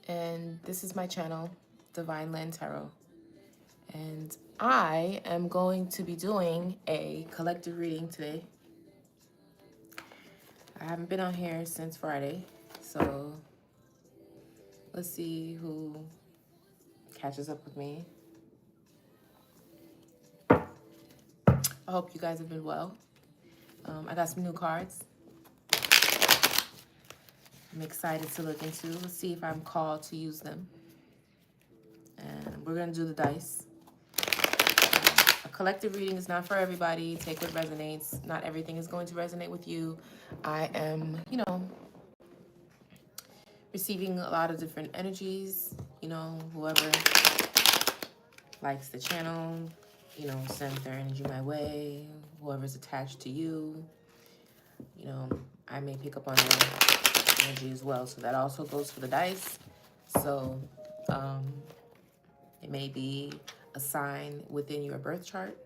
And this is my channel, Divine Lyne Tarot. And I am going to be doing a collective reading today. I haven't been on here since Friday, so let's see who catches up with me. I hope you guys have been well. I got some new cards I'm excited to look into. Let's see if I'm called to use them. And we're going to do the dice. A collective reading is not for everybody. Take what resonates. Not everything is going to resonate with you. I am, receiving a lot of different energies. Whoever likes the channel, send their energy my way. Whoever's attached to you, I may pick up on their energy as well. So that also goes for the dice. So it may be a sign within your birth chart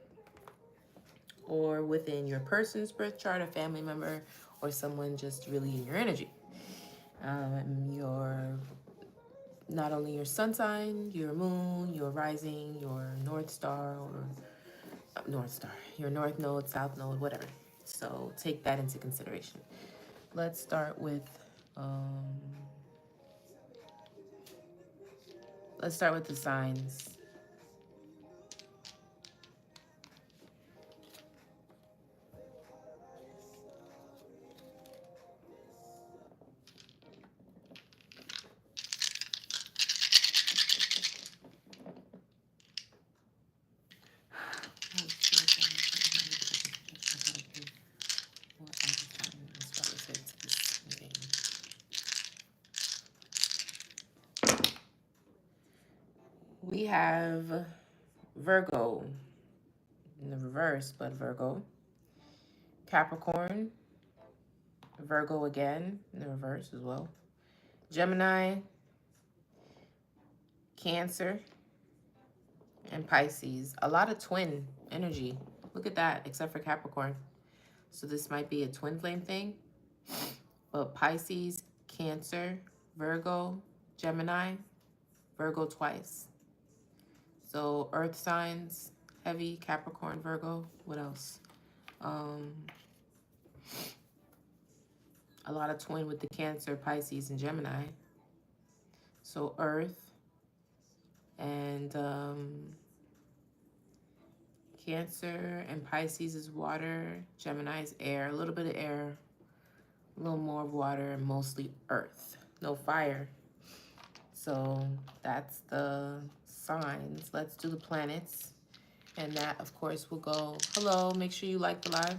or within your person's birth chart, a family member, or someone just really in your energy. Not only your sun sign, your moon, your rising, your north star, your north node, south node, whatever. So take that into consideration. Let's start with the signs. We have Virgo in the reverse, but Virgo, Capricorn, Virgo again in the reverse as well, Gemini, Cancer, and Pisces. A lot of twin energy. Look at that, except for Capricorn. So this might be a twin flame thing. But Pisces, Cancer, Virgo, Gemini, Virgo twice. So earth signs, heavy, Capricorn, Virgo. What else? A lot of twin with the Cancer, Pisces, and Gemini. So earth and Cancer and Pisces is water. Gemini is air, a little bit of air, a little more water, and mostly earth. No fire. So that's the signs. Let's do the planets. And that, of course, will go, hello, make sure you like the live.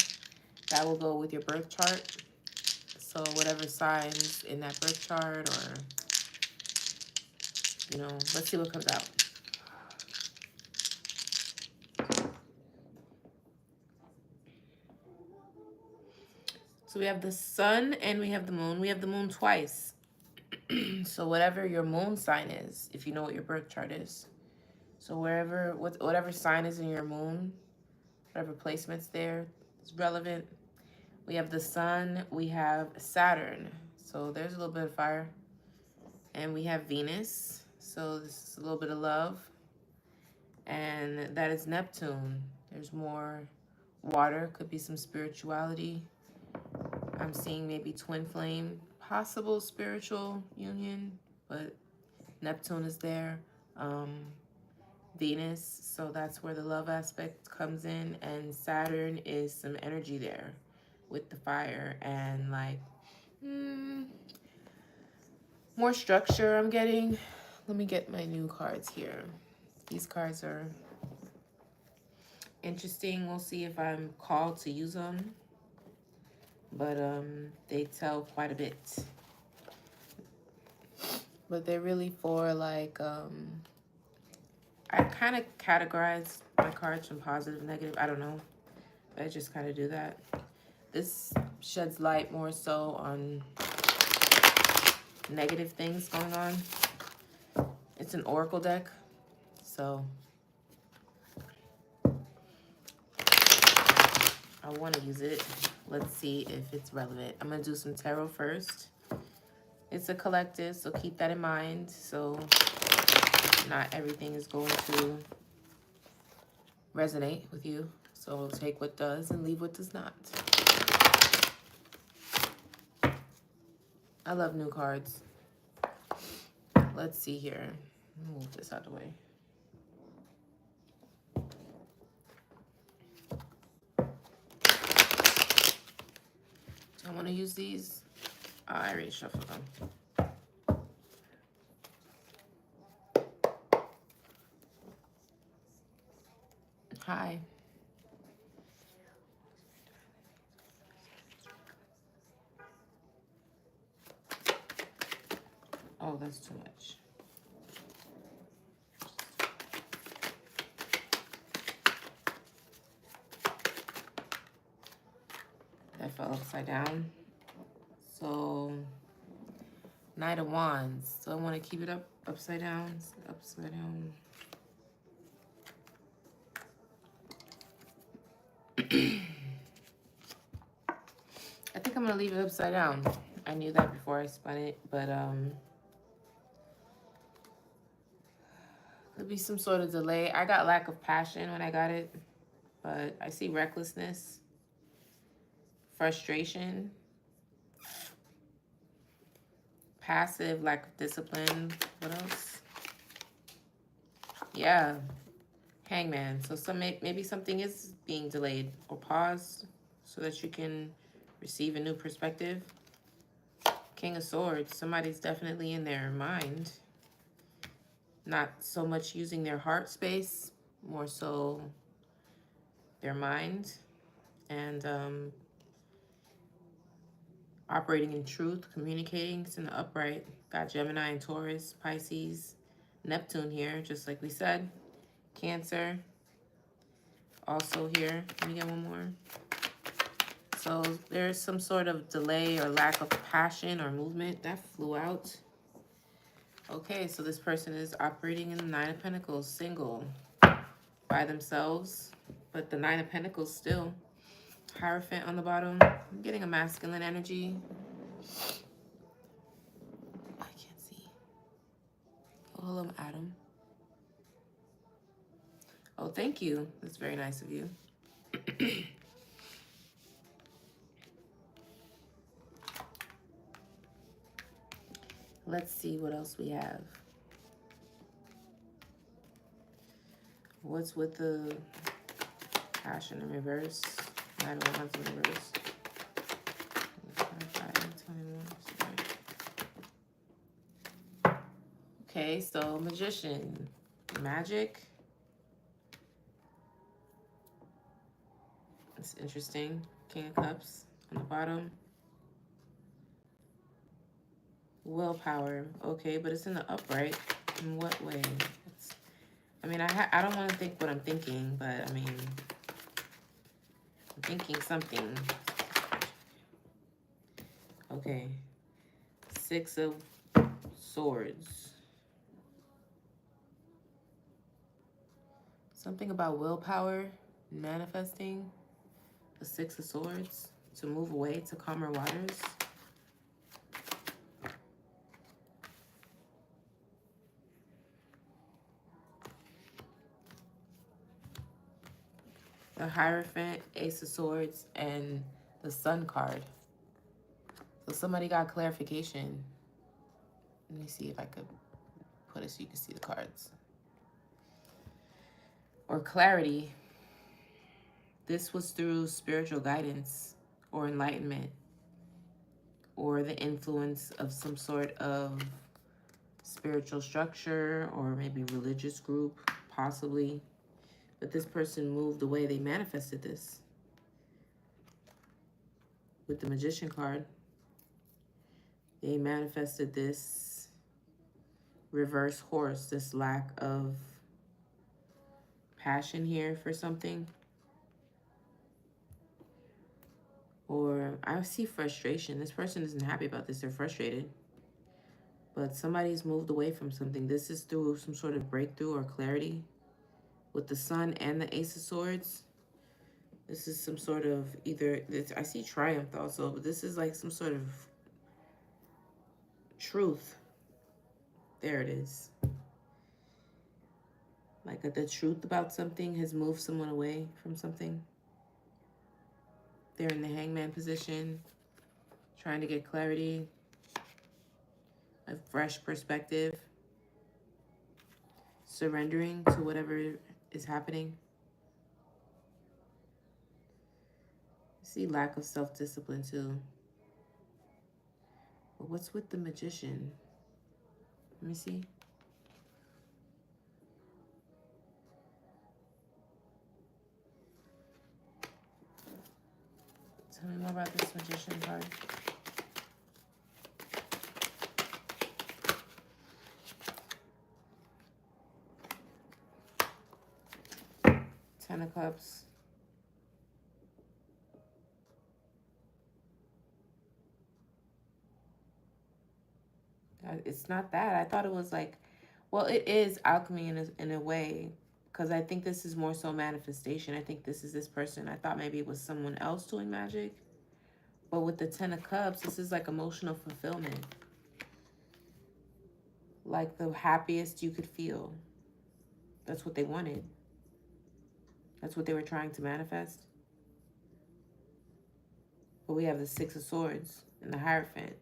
That will go with your birth chart. So whatever signs in that birth chart, or, let's see what comes out. So we have the sun and we have the moon. We have the moon twice. So whatever your moon sign is, if you know what your birth chart is. So whatever sign is in your moon, whatever placement's there is relevant. We have the sun, we have Saturn. So there's a little bit of fire. And we have Venus. So this is a little bit of love. And that is Neptune. There's more water, could be some spirituality. I'm seeing maybe twin flame, possible spiritual union, but Neptune is there. Venus, so that's where the love aspect comes in, and Saturn is some energy there with the fire and like more structure I'm getting. Let me get my new cards here. These cards are interesting. We'll see if I'm called to use them, but they tell quite a bit. But they're really for like I kind of categorize my cards from positive, negative. I don't know. I just kind of do that. This sheds light more so on negative things going on. It's an oracle deck, so I want to use it. Let's see if it's relevant. I'm going to do some tarot first, It's a collective, so keep that in mind. So not everything is going to resonate with you. So take what does and leave what does not. I love new cards. Let's see here. Move this out of the way. Do I want to use these? Oh, I already shuffled them. Hi. Oh, that's too much. That fell upside down. So, Knight of Wands. So I want to keep it upside down. Upside down. I think I'm going to leave it upside down. I knew that before I spun it, but could be some sort of delay. I got lack of passion when I got it, but I see recklessness, frustration, passive, lack of discipline. What else? Yeah, Hangman. So maybe something is being delayed or paused so that you can receive a new perspective. King of Swords. Somebody's definitely in their mind. Not so much using their heart space, more so their mind. And operating in truth, communicating. It's in the upright. Got Gemini and Taurus, Pisces, Neptune here, just like we said. Cancer. Also here. Let me get one more. So there's some sort of delay or lack of passion or movement. That flew out. Okay, so this person is operating in the Nine of Pentacles, single, by themselves. But the Nine of Pentacles still. Hierophant on the bottom. I'm getting a masculine energy. I can't see. Oh, hello, Adam. Oh, thank you. That's very nice of you. Let's see what else we have. What's with the passion in reverse? Nine of Wands in reverse. Okay, so Magician. Magic. It's interesting. King of Cups on the bottom. Willpower. Okay, but it's in the upright. In what way? I mean, I don't want to think what I'm thinking, but I mean, I'm thinking something. Okay. Six of Swords. Something about willpower, manifesting. The Six of Swords. To move away to calmer waters. The Hierophant, Ace of Swords, and the Sun card. So somebody got clarification. Let me see if I could put it so you can see the cards. Or clarity. This was through spiritual guidance or enlightenment or the influence of some sort of spiritual structure or maybe religious group, possibly. But this person moved away. They manifested this with the Magician card. They manifested this reverse horse, this lack of passion here for something. Or I see frustration. This person isn't happy about this. They're frustrated. But somebody's moved away from something. This is through some sort of breakthrough or clarity. With the Sun and the Ace of Swords. This is some sort of either, I see triumph also, but this is like some sort of Truth. There it is. Like the truth about something has moved someone away from something. They're in the hangman position, trying to get clarity, a fresh perspective, surrendering to whatever is happening. I see lack of self-discipline too. But what's with the magician? Let me see. Tell me more about this magician card. Ten of Cups. It's not that. I thought it was like, well, it is alchemy in a way, because I think this is more so manifestation. I think this is this person. I thought maybe it was someone else doing magic. But with the Ten of Cups, this is like emotional fulfillment. Like the happiest you could feel. That's what they wanted. That's what they were trying to manifest. But we have the Six of Swords and the Hierophant.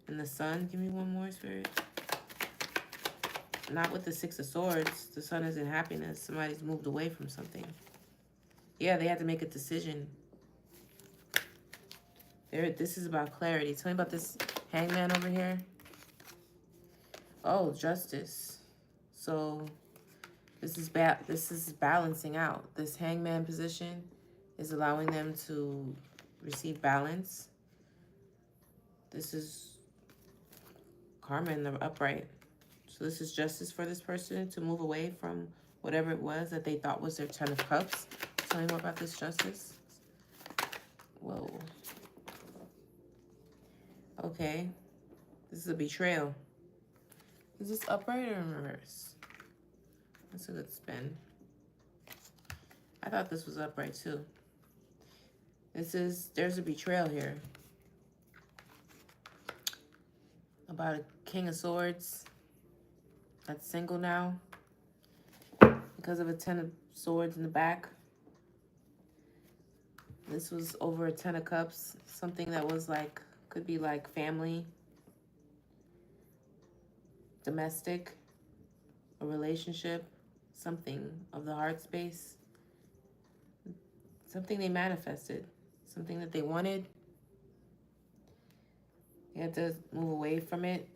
And the Sun. Give me one more, Spirit. Not with the Six of Swords. The Sun is in happiness. Somebody's moved away from something. Yeah, they had to make a decision. This is about clarity. Tell me about this hangman over here. Oh, justice. So this is balancing out. This hangman position is allowing them to receive balance. This is karma in the upright. So this is justice for this person to move away from whatever it was that they thought was their Ten of Cups. Tell me more about this justice. Whoa. Okay. This is a betrayal. Is this upright or in reverse? That's a good spin. I thought this was upright too. There's a betrayal here. About a King of Swords that's single now because of a Ten of Swords in the back. This was over a Ten of Cups, something that was like, could be like family, domestic, a relationship, something of the heart space, something they manifested, something that they wanted. They had to move away from it.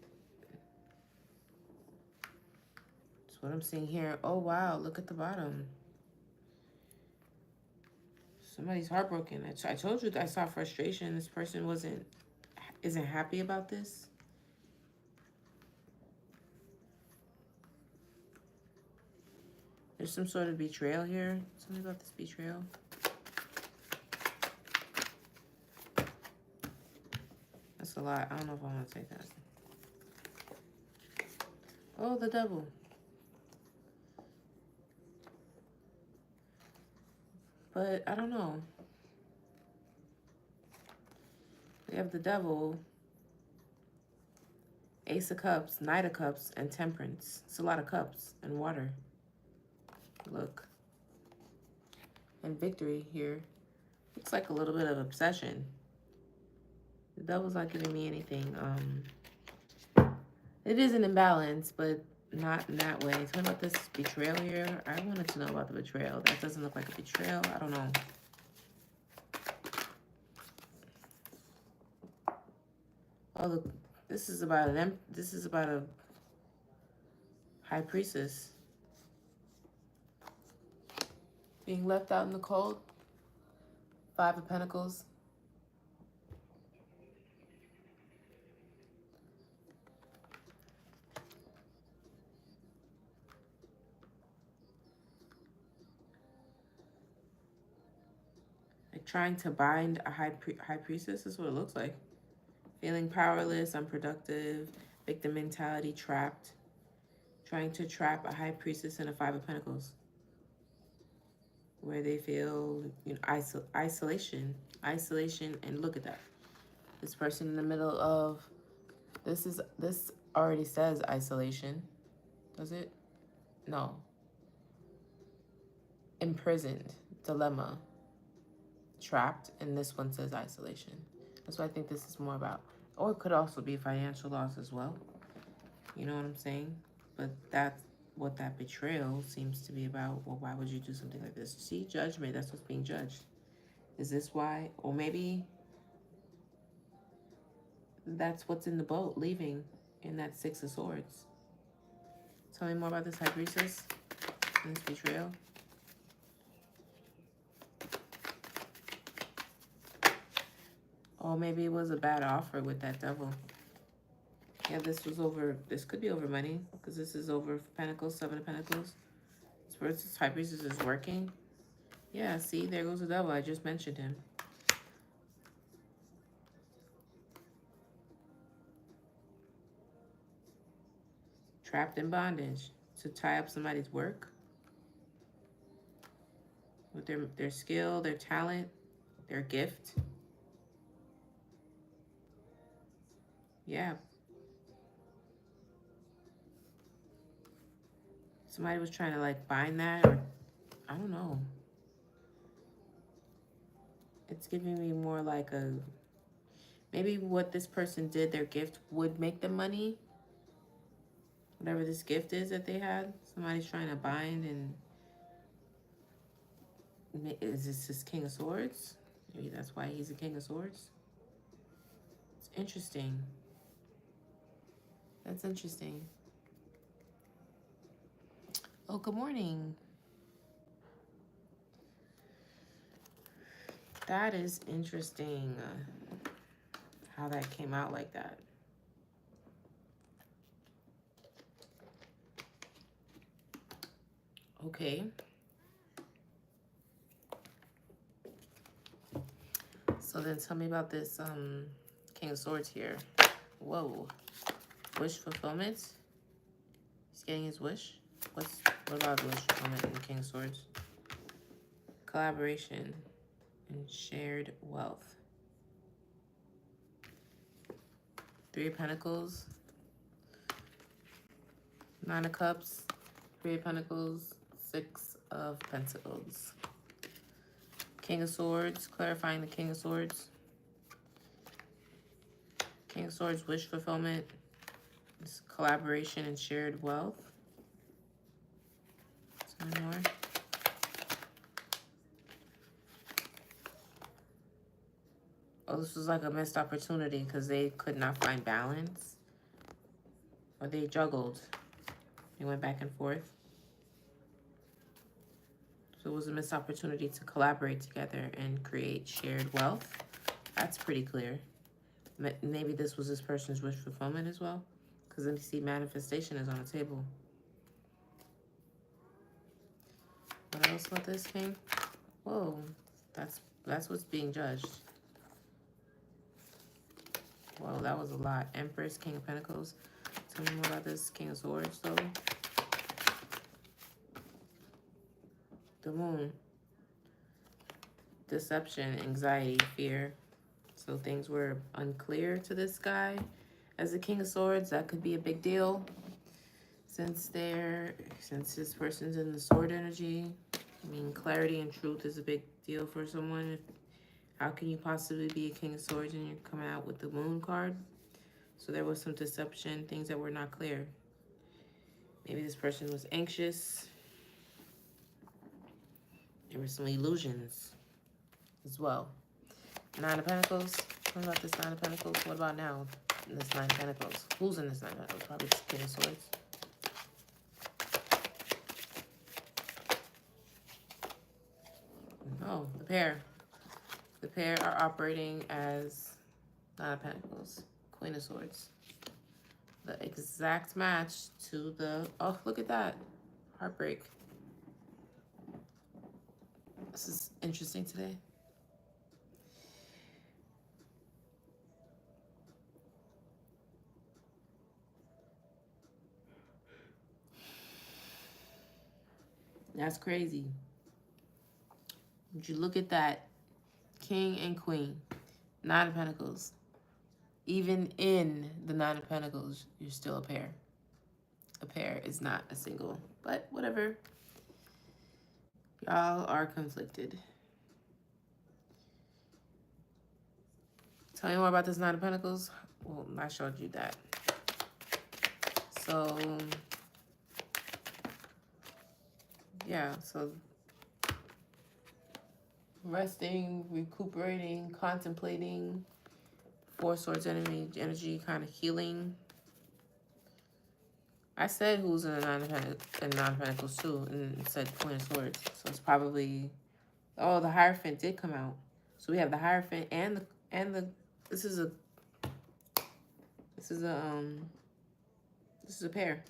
That's what I'm seeing here. Oh, wow, look at the bottom. Somebody's heartbroken. I told you I saw frustration. This person isn't happy about this. There's some sort of betrayal here. Tell me about this betrayal. That's a lot. I don't know if I want to take that. Oh, the Devil. But I don't know. We have the Devil, Ace of Cups, Knight of Cups, and Temperance. It's a lot of cups and water. Look. And Victory here. Looks like a little bit of obsession. The Devil's not giving me anything. It is an imbalance, but not in that way. Tell me about this betrayal here. I wanted to know about the betrayal. That doesn't look like a betrayal. I don't know. Oh, look. This is about a High Priestess being left out in the cold. Five of Pentacles. Like trying to bind a high priestess is what it looks like. Feeling powerless, unproductive, victim mentality, trapped. Trying to trap a High Priestess and a Five of Pentacles. Where they feel, isolation, and look at that. This person in the middle of, this already says isolation. Does it? No. Imprisoned, dilemma, trapped, and this one says isolation. That's what I think this is more about. Or it could also be financial loss as well. You know what I'm saying? But that's what that betrayal seems to be about. Well, why would you do something like this? See, judgment, that's what's being judged. Is this why? Or maybe that's what's in the boat leaving in that Six of Swords. Tell me more about this High Priestess and this betrayal. Or maybe it was a bad offer with that Devil. Yeah, this was over, this could be over money, because this is over Pentacles, Seven of Pentacles. This High Priestess is working. Yeah, see, there goes the Devil. I just mentioned him. Trapped in bondage to tie up somebody's work with their skill, their talent, their gift. Yeah. Somebody was trying to like bind that, or I don't know. It's giving me more like a, maybe what this person did, their gift would make them money. Whatever this gift is that they had, somebody's trying to bind, and is this his King of Swords? Maybe that's why he's a King of Swords. It's interesting. That's interesting. Oh, good morning. That is interesting, how that came out like that. Okay. So then tell me about this King of Swords here. Whoa. Wish fulfillment. He's getting his wish. What about wish fulfillment in King of Swords? Collaboration and shared wealth. Three of Pentacles. Nine of Cups. Three of Pentacles. Six of Pentacles. King of Swords, clarifying the King of Swords. King of Swords, wish fulfillment. This collaboration and shared wealth. Some more. Oh, this was like a missed opportunity because they could not find balance. Or they juggled. They went back and forth. So it was a missed opportunity to collaborate together and create shared wealth. That's pretty clear. Maybe this was this person's wish fulfillment as well. Because then you see manifestation is on the table. What else about this king? Whoa, that's what's being judged. Whoa, that was a lot. Empress, King of Pentacles. Tell me more about this King of Swords, though. The Moon. Deception, anxiety, fear. So things were unclear to this guy. As a King of Swords, that could be a big deal. Since this person's in the sword energy. I mean, clarity and truth is a big deal for someone. How can you possibly be a King of Swords and you're coming out with the Moon card? So there was some deception, things that were not clear. Maybe this person was anxious. There were some illusions as well. Nine of Pentacles. What about this Nine of Pentacles? What about now? This Nine of Pentacles. Who's in this Nine of Pentacles? Probably this King of Swords. Oh, the pair. The pair are operating as Nine of Pentacles. Queen of Swords. The exact match to the... Oh, look at that. Heartbreak. This is interesting today. That's crazy. Would you look at that? King and Queen. Nine of Pentacles. Even in the Nine of Pentacles, you're still a pair. A pair is not a single, but whatever. Y'all are conflicted. Tell me more about this Nine of Pentacles. Well, I showed you that. So, yeah, so resting, recuperating, contemplating, Four Swords energy, kind of healing. I said who's in the Nine of Pentacles too, and it said Queen of Swords. So it's probably, oh, the Hierophant did come out. So we have the Hierophant and the this is a pair.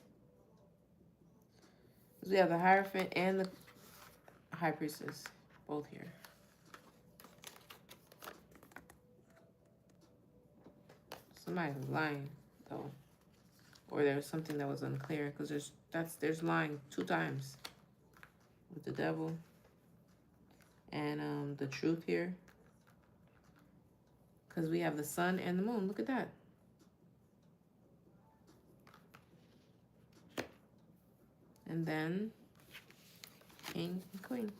So we have the Hierophant and the High Priestess both here. Somebody was lying though, or there was something that was unclear, because there's lying 2 times with the Devil and the Truth here, because we have the Sun and the Moon. Look at that. And then King and Queen.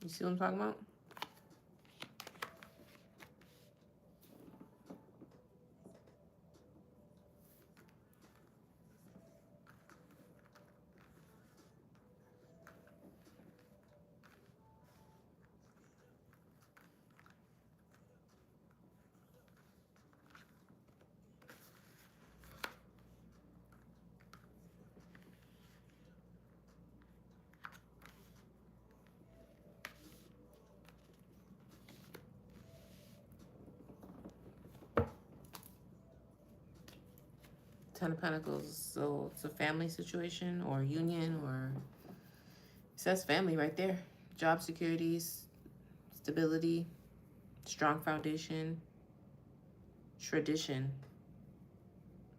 You see what I'm talking about? Ten of Pentacles, so it's a family situation or union, or it says family right there. Job securities, stability, strong foundation, tradition.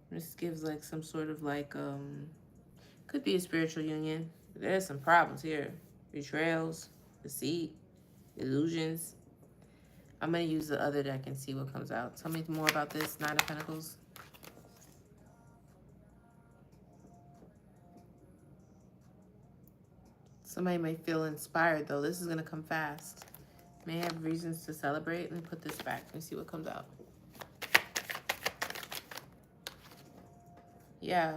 This gives like some sort of like, could be a spiritual union. There's some problems here. Betrayals, deceit, illusions. I'm going to use the other deck and see what comes out. Tell me more about this Nine of Pentacles. Somebody may feel inspired, though. This is going to come fast. May have reasons to celebrate. Let me put this back and see what comes out. Yeah.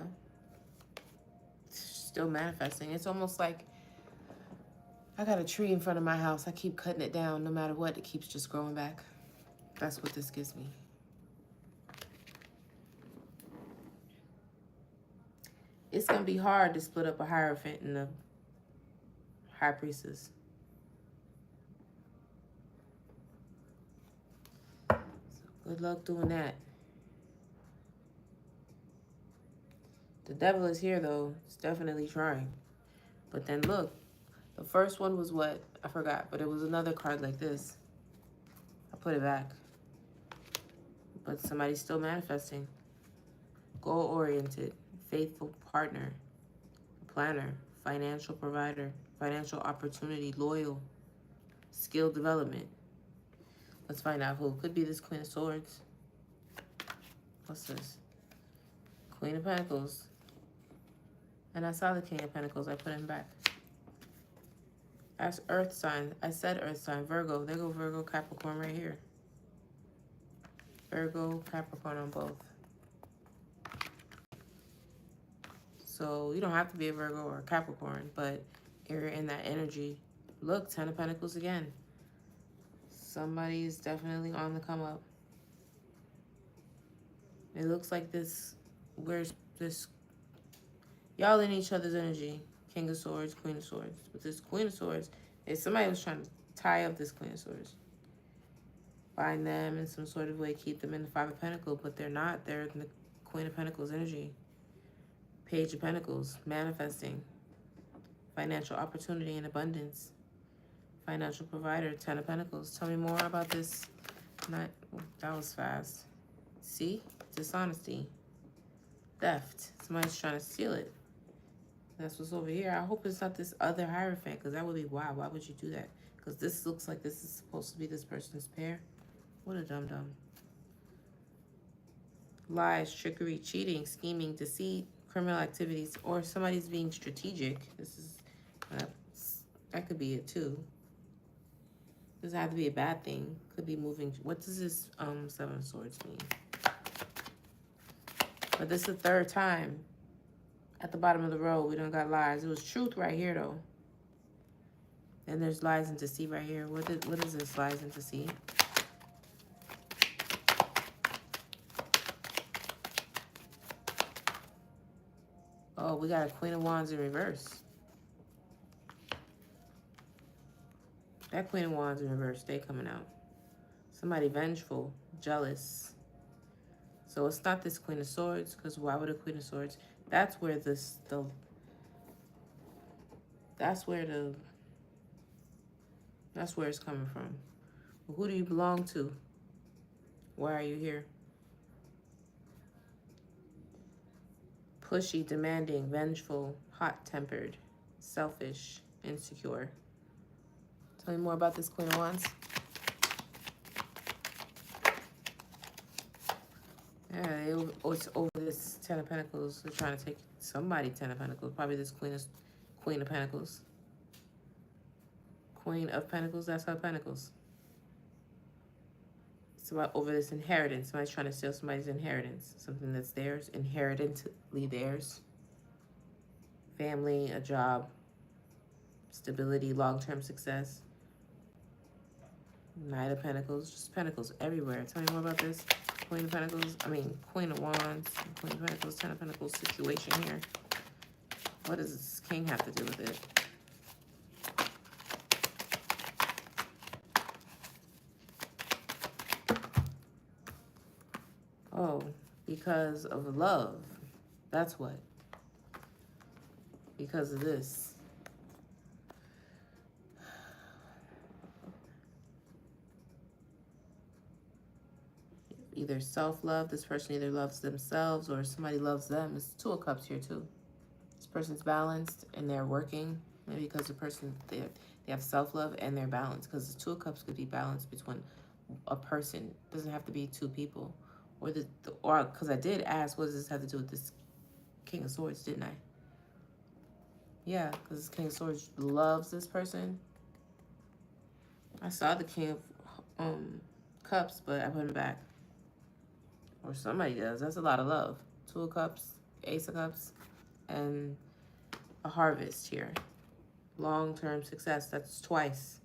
Still manifesting. It's almost like I got a tree in front of my house. I keep cutting it down. No matter what, it keeps just growing back. That's what this gives me. It's going to be hard to split up a Hierophant and a High Priestess. So good luck doing that. The Devil is here, though. It's definitely trying. But then look, the first one was what? I forgot, but it was another card like this. I put it back. But somebody's still manifesting. Goal-oriented, faithful partner, planner, financial provider, financial opportunity, loyal, skill development. Let's find out who. Could be this Queen of Swords. What's this? Queen of Pentacles. And I saw the King of Pentacles. I put him back. That's Earth sign. I said Earth sign. Virgo. There go Virgo, Capricorn right here. Virgo, Capricorn on both. So you don't have to be a Virgo or a Capricorn, but you're in that energy. Look, Ten of Pentacles again. Somebody's definitely on the come up. It looks like this, where's this? Y'all in each other's energy. King of Swords, Queen of Swords. With this Queen of Swords, if somebody was trying to tie up this Queen of Swords, bind them in some sort of way, keep them in the Five of Pentacles, but they're not. They're in the Queen of Pentacles energy. Page of Pentacles, manifesting. Financial opportunity and abundance. Financial provider, Ten of Pentacles. Tell me more about this. That was fast. See? Dishonesty. Theft. Somebody's trying to steal it. That's what's over here. I hope it's not this other Hierophant, because that would be wild. Why would you do that? Because this looks like this is supposed to be this person's pair. What a dum-dum. Lies, trickery, cheating, scheming, deceit, criminal activities, or somebody's being strategic. This is, uh, that could be it too. Doesn't have to be a bad thing. Could be moving. What does this Seven of Swords mean? But this is the third time at the bottom of the road. We don't got lies. It was truth right here though. Then there's lies and deceit right here. What is this lies and deceit? Oh, we got a Queen of Wands in reverse. That Queen of Wands in reverse, they coming out. Somebody vengeful, jealous. So it's not this Queen of Swords, because why would a Queen of Swords? That's where that's where it's coming from. Well, who do you belong to? Why are you here? Pushy, demanding, vengeful, hot-tempered, selfish, insecure. Tell me more about this Queen of Wands. Yeah, it's over this Ten of Pentacles. They're trying to take somebody 10 of Pentacles. Probably this Queen of Pentacles. Queen of Pentacles, that's her Pentacles. It's about over this inheritance. Somebody's trying to steal somebody's inheritance. Something that's theirs, inheritantly theirs. Family, a job, stability, long-term success. Knight of Pentacles, just Pentacles everywhere. Tell me more about this. Queen of Pentacles, Queen of Wands, Queen of Pentacles, Ten of Pentacles situation here. What does this King have to do with it? Oh, because of love. That's what. Because of this. Either self-love, this person either loves themselves or somebody loves them. It's Two of Cups here too. This person's balanced and they're working. Maybe because the person, they have self-love and they're balanced. Because the Two of Cups could be balanced between a person. It doesn't have to be two people. Or because I did ask, what does this have to do with this King of Swords, didn't I? Yeah, because this King of Swords loves this person. I saw the King of Cups, but I put him back. Or somebody does. That's a lot of love. Two of Cups, Ace of Cups, and a Harvest here. Long-term success. That's twice.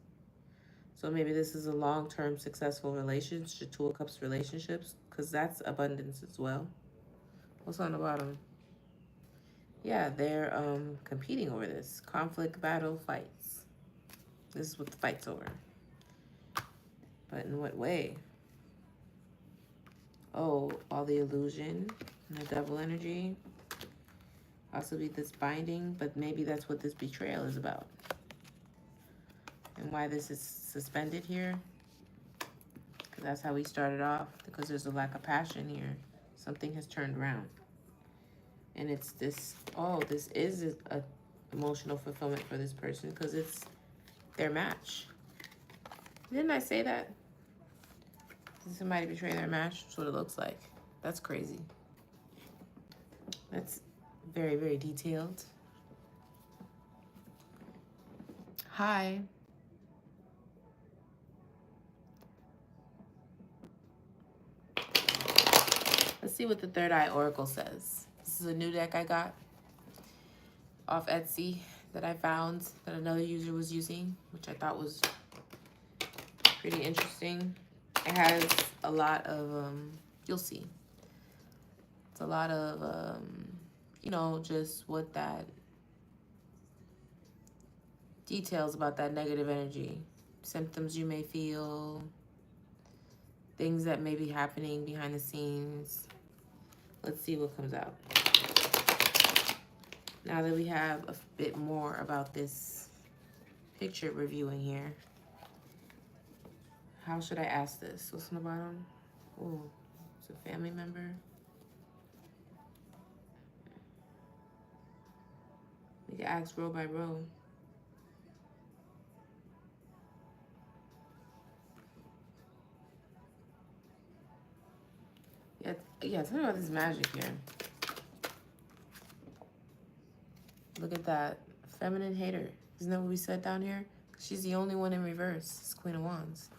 So maybe this is a long-term successful relationship, Two of Cups relationships, because that's abundance as well. What's on the bottom? Yeah, they're competing over this. Conflict, battle, fights. This is what the fight's over. But in what way? Oh, all the illusion and the devil energy. Possibly this binding, but maybe that's what this betrayal is about. And why this is suspended here. Because that's how we started off. Because there's a lack of passion here. Something has turned around. And it's this, oh, this is a emotional fulfillment for this person because it's their match. Didn't I say that? Did somebody betray their match? That's what it looks like. That's crazy. That's very, very detailed. Hi. Let's see what the Third Eye Oracle says. This is a new deck I got off Etsy that I found that another user was using, which I thought was pretty interesting. It has a lot of, you'll see. It's a lot of, you know, just what that, details about that negative energy. Symptoms you may feel, things that may be happening behind the scenes. Let's see what comes out. Now that we have a bit more about this picture reviewing here, how should I ask this? What's on the bottom? Oh, it's a family member. We can ask row by row. Yeah, tell me about this magic here. Look at that. Feminine hater. Isn't that what we said down here? She's the only one in reverse. It's Queen of Wands.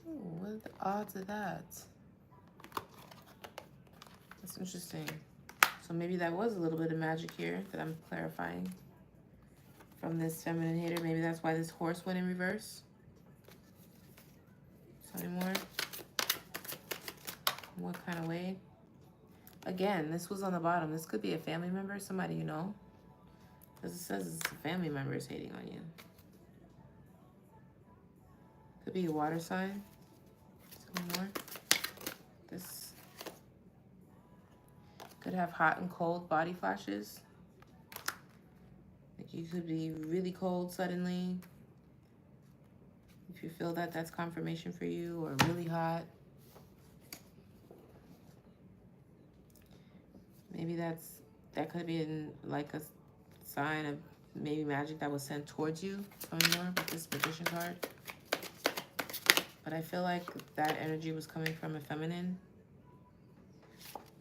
Ooh, what are the odds of that? That's interesting. So maybe that was a little bit of magic here that I'm clarifying from this feminine hater. Maybe that's why this horse went in reverse. So anymore. What kind of way? Again, this was on the bottom. This could be a family member, somebody you know. Because it says it's a family member is hating on you. Could be a water sign. Some more. This could have hot and cold body flashes. Like you could be really cold suddenly. If you feel that, that's confirmation for you. Or really hot. Maybe that could be like a sign of maybe magic that was sent towards you. Something more with this Magician card. But I feel like that energy was coming from a feminine.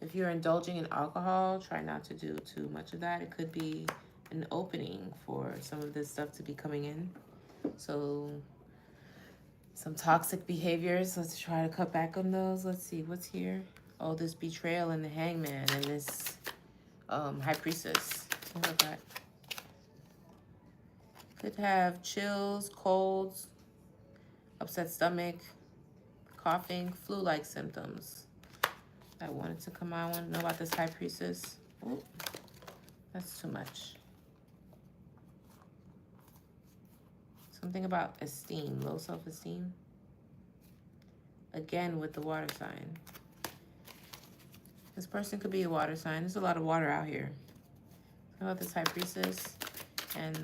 If you're indulging in alcohol, try not to do too much of that. It could be an opening for some of this stuff to be coming in. So some toxic behaviors, let's try to cut back on those. Let's see, what's here? Oh, this betrayal and the hangman and this high priestess. What about that? Could have chills, colds, upset stomach, coughing, flu-like symptoms. I wanted to come out. I want to know about this high priestess. Ooh, that's too much. Something about esteem, low self-esteem. Again with the water sign. This person could be a water sign. There's a lot of water out here. How about this high priestess? And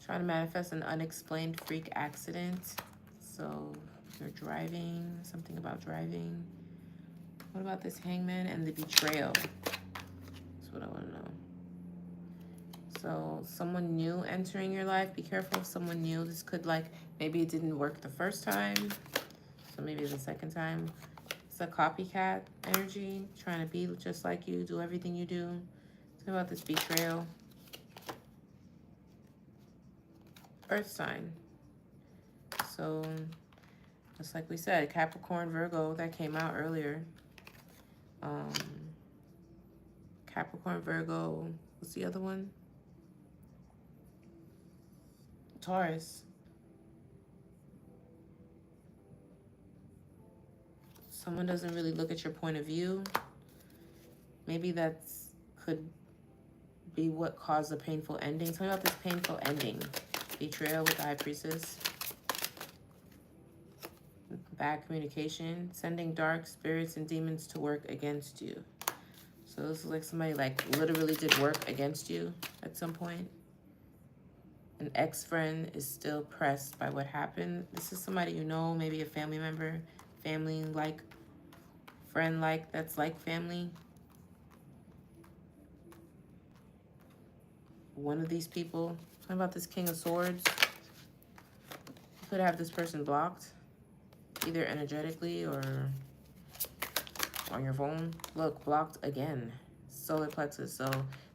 trying to manifest an unexplained freak accident. So you're driving, something about driving. What about this hangman and the betrayal? That's what I want to know. So someone new entering your life. Be careful of someone new. This could maybe it didn't work the first time. So maybe the second time. It's a copycat energy. Trying to be just like you. Do everything you do. Talk about this betrayal. Earth sign. So just like we said, Capricorn, Virgo, that came out earlier. Capricorn, Virgo, what's the other one? Taurus. Someone doesn't really look at your point of view. Maybe could be what caused the painful ending. Tell me about this painful ending. Betrayal with the high priestess. Bad communication. Sending dark spirits and demons to work against you. So this is like somebody literally did work against you at some point. An ex-friend is still pressed by what happened. This is somebody you know, maybe a family member, family-like, friend-like, that's like family. One of these people. What about this King of Swords? You could have this person blocked, either energetically or on your phone. Look, blocked again. Solar plexus. So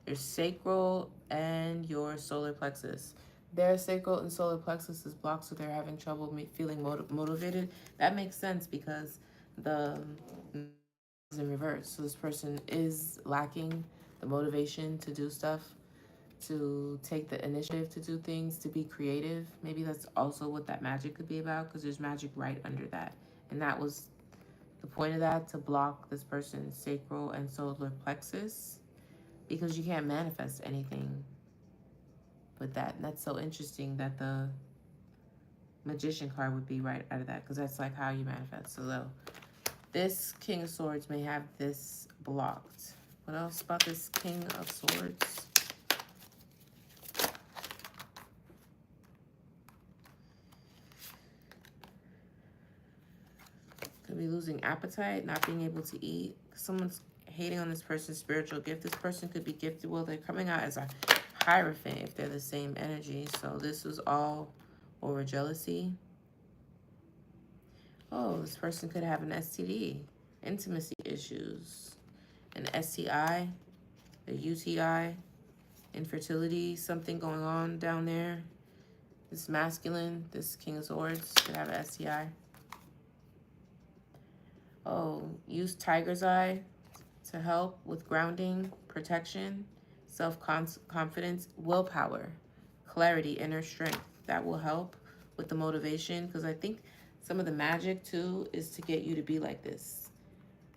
your sacral and your solar plexus. Their sacral and solar plexus is blocked, so they're having trouble feeling motivated. That makes sense because the is in reverse. So this person is lacking the motivation to do stuff, to take the initiative to do things, to be creative. Maybe that's also what that magic could be about, because there's magic right under that. And that was the point of that, to block this person's sacral and solar plexus, because you can't manifest anything with that. And that's so interesting that the Magician card would be right out of that, because that's like how you manifest. So this King of Swords may have this blocked. What else about this King of Swords? Could be losing appetite, not being able to eat. Someone's hating on this person's spiritual gift. This person could be gifted. Well, they're coming out as a Hierophant if they're the same energy. So this was all over jealousy. Oh, this person could have an STD, intimacy issues, an STI, a UTI, infertility, something going on down there. This masculine, this King of Swords, could have an STI. Oh, use Tiger's Eye to help with grounding, protection, self-confidence, willpower, clarity, inner strength. That will help with the motivation, because I think some of the magic too is to get you to be like this.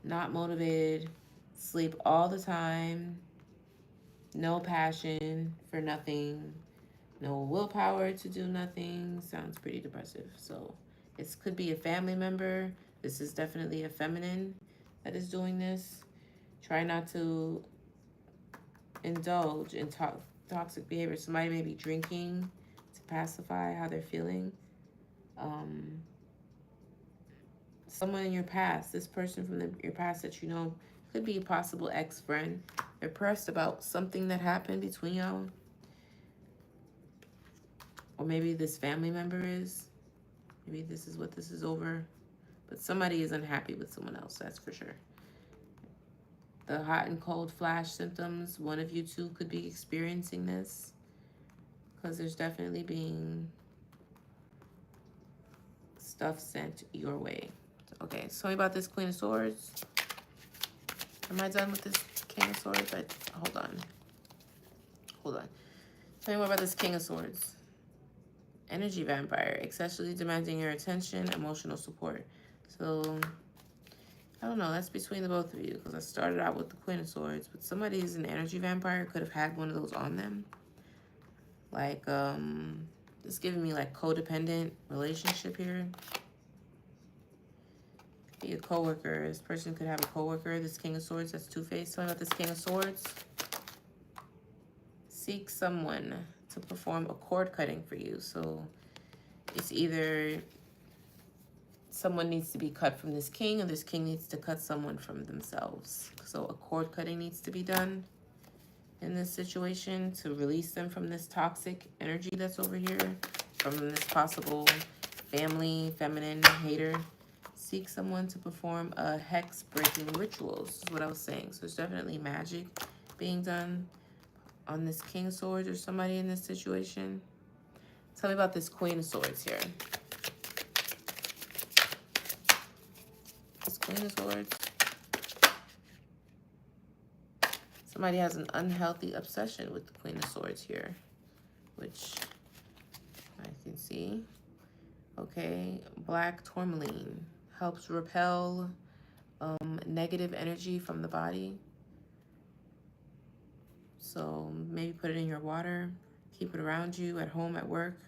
Not motivated, sleep all the time, no passion for nothing, no willpower to do nothing. Sounds pretty depressive. So it could be a family member. This is definitely a feminine that is doing this. Try not to indulge in toxic behavior. Somebody may be drinking to pacify how they're feeling. Someone in your past, this person from your past that you know, could be a possible ex-friend. They're pressed about something that happened between y'all. Or maybe this family member is. Maybe this is what this is over. But somebody is unhappy with someone else, that's for sure. The hot and cold flash symptoms, one of you two could be experiencing this, because there's definitely being stuff sent your way. Okay, so tell me about this Queen of Swords. Am I done with this King of Swords? Hold on. Tell me more about this King of Swords. Energy vampire, excessively demanding your attention, emotional support. So, I don't know, that's between the both of you, because I started out with the Queen of Swords, but somebody who's an energy vampire could have had one of those on them. Like, it's giving me like codependent relationship here. Be a coworker. This person could have a coworker. This King of Swords, that's two-faced. Tell me about this King of Swords. Seek someone to perform a cord cutting for you. So it's either someone needs to be cut from this king, or this king needs to cut someone from themselves. So a cord cutting needs to be done in this situation to release them from this toxic energy that's over here, from this possible family, feminine hater. Seek someone to perform a hex-breaking rituals, is what I was saying. So there's definitely magic being done on this King of Swords or somebody in this situation. Tell me about this Queen of Swords here. This Queen of Swords. Somebody has an unhealthy obsession with the Queen of Swords here, which I can see. Okay, black tourmaline helps repel negative energy from the body. So maybe put it in your water, keep it around you at home, at work.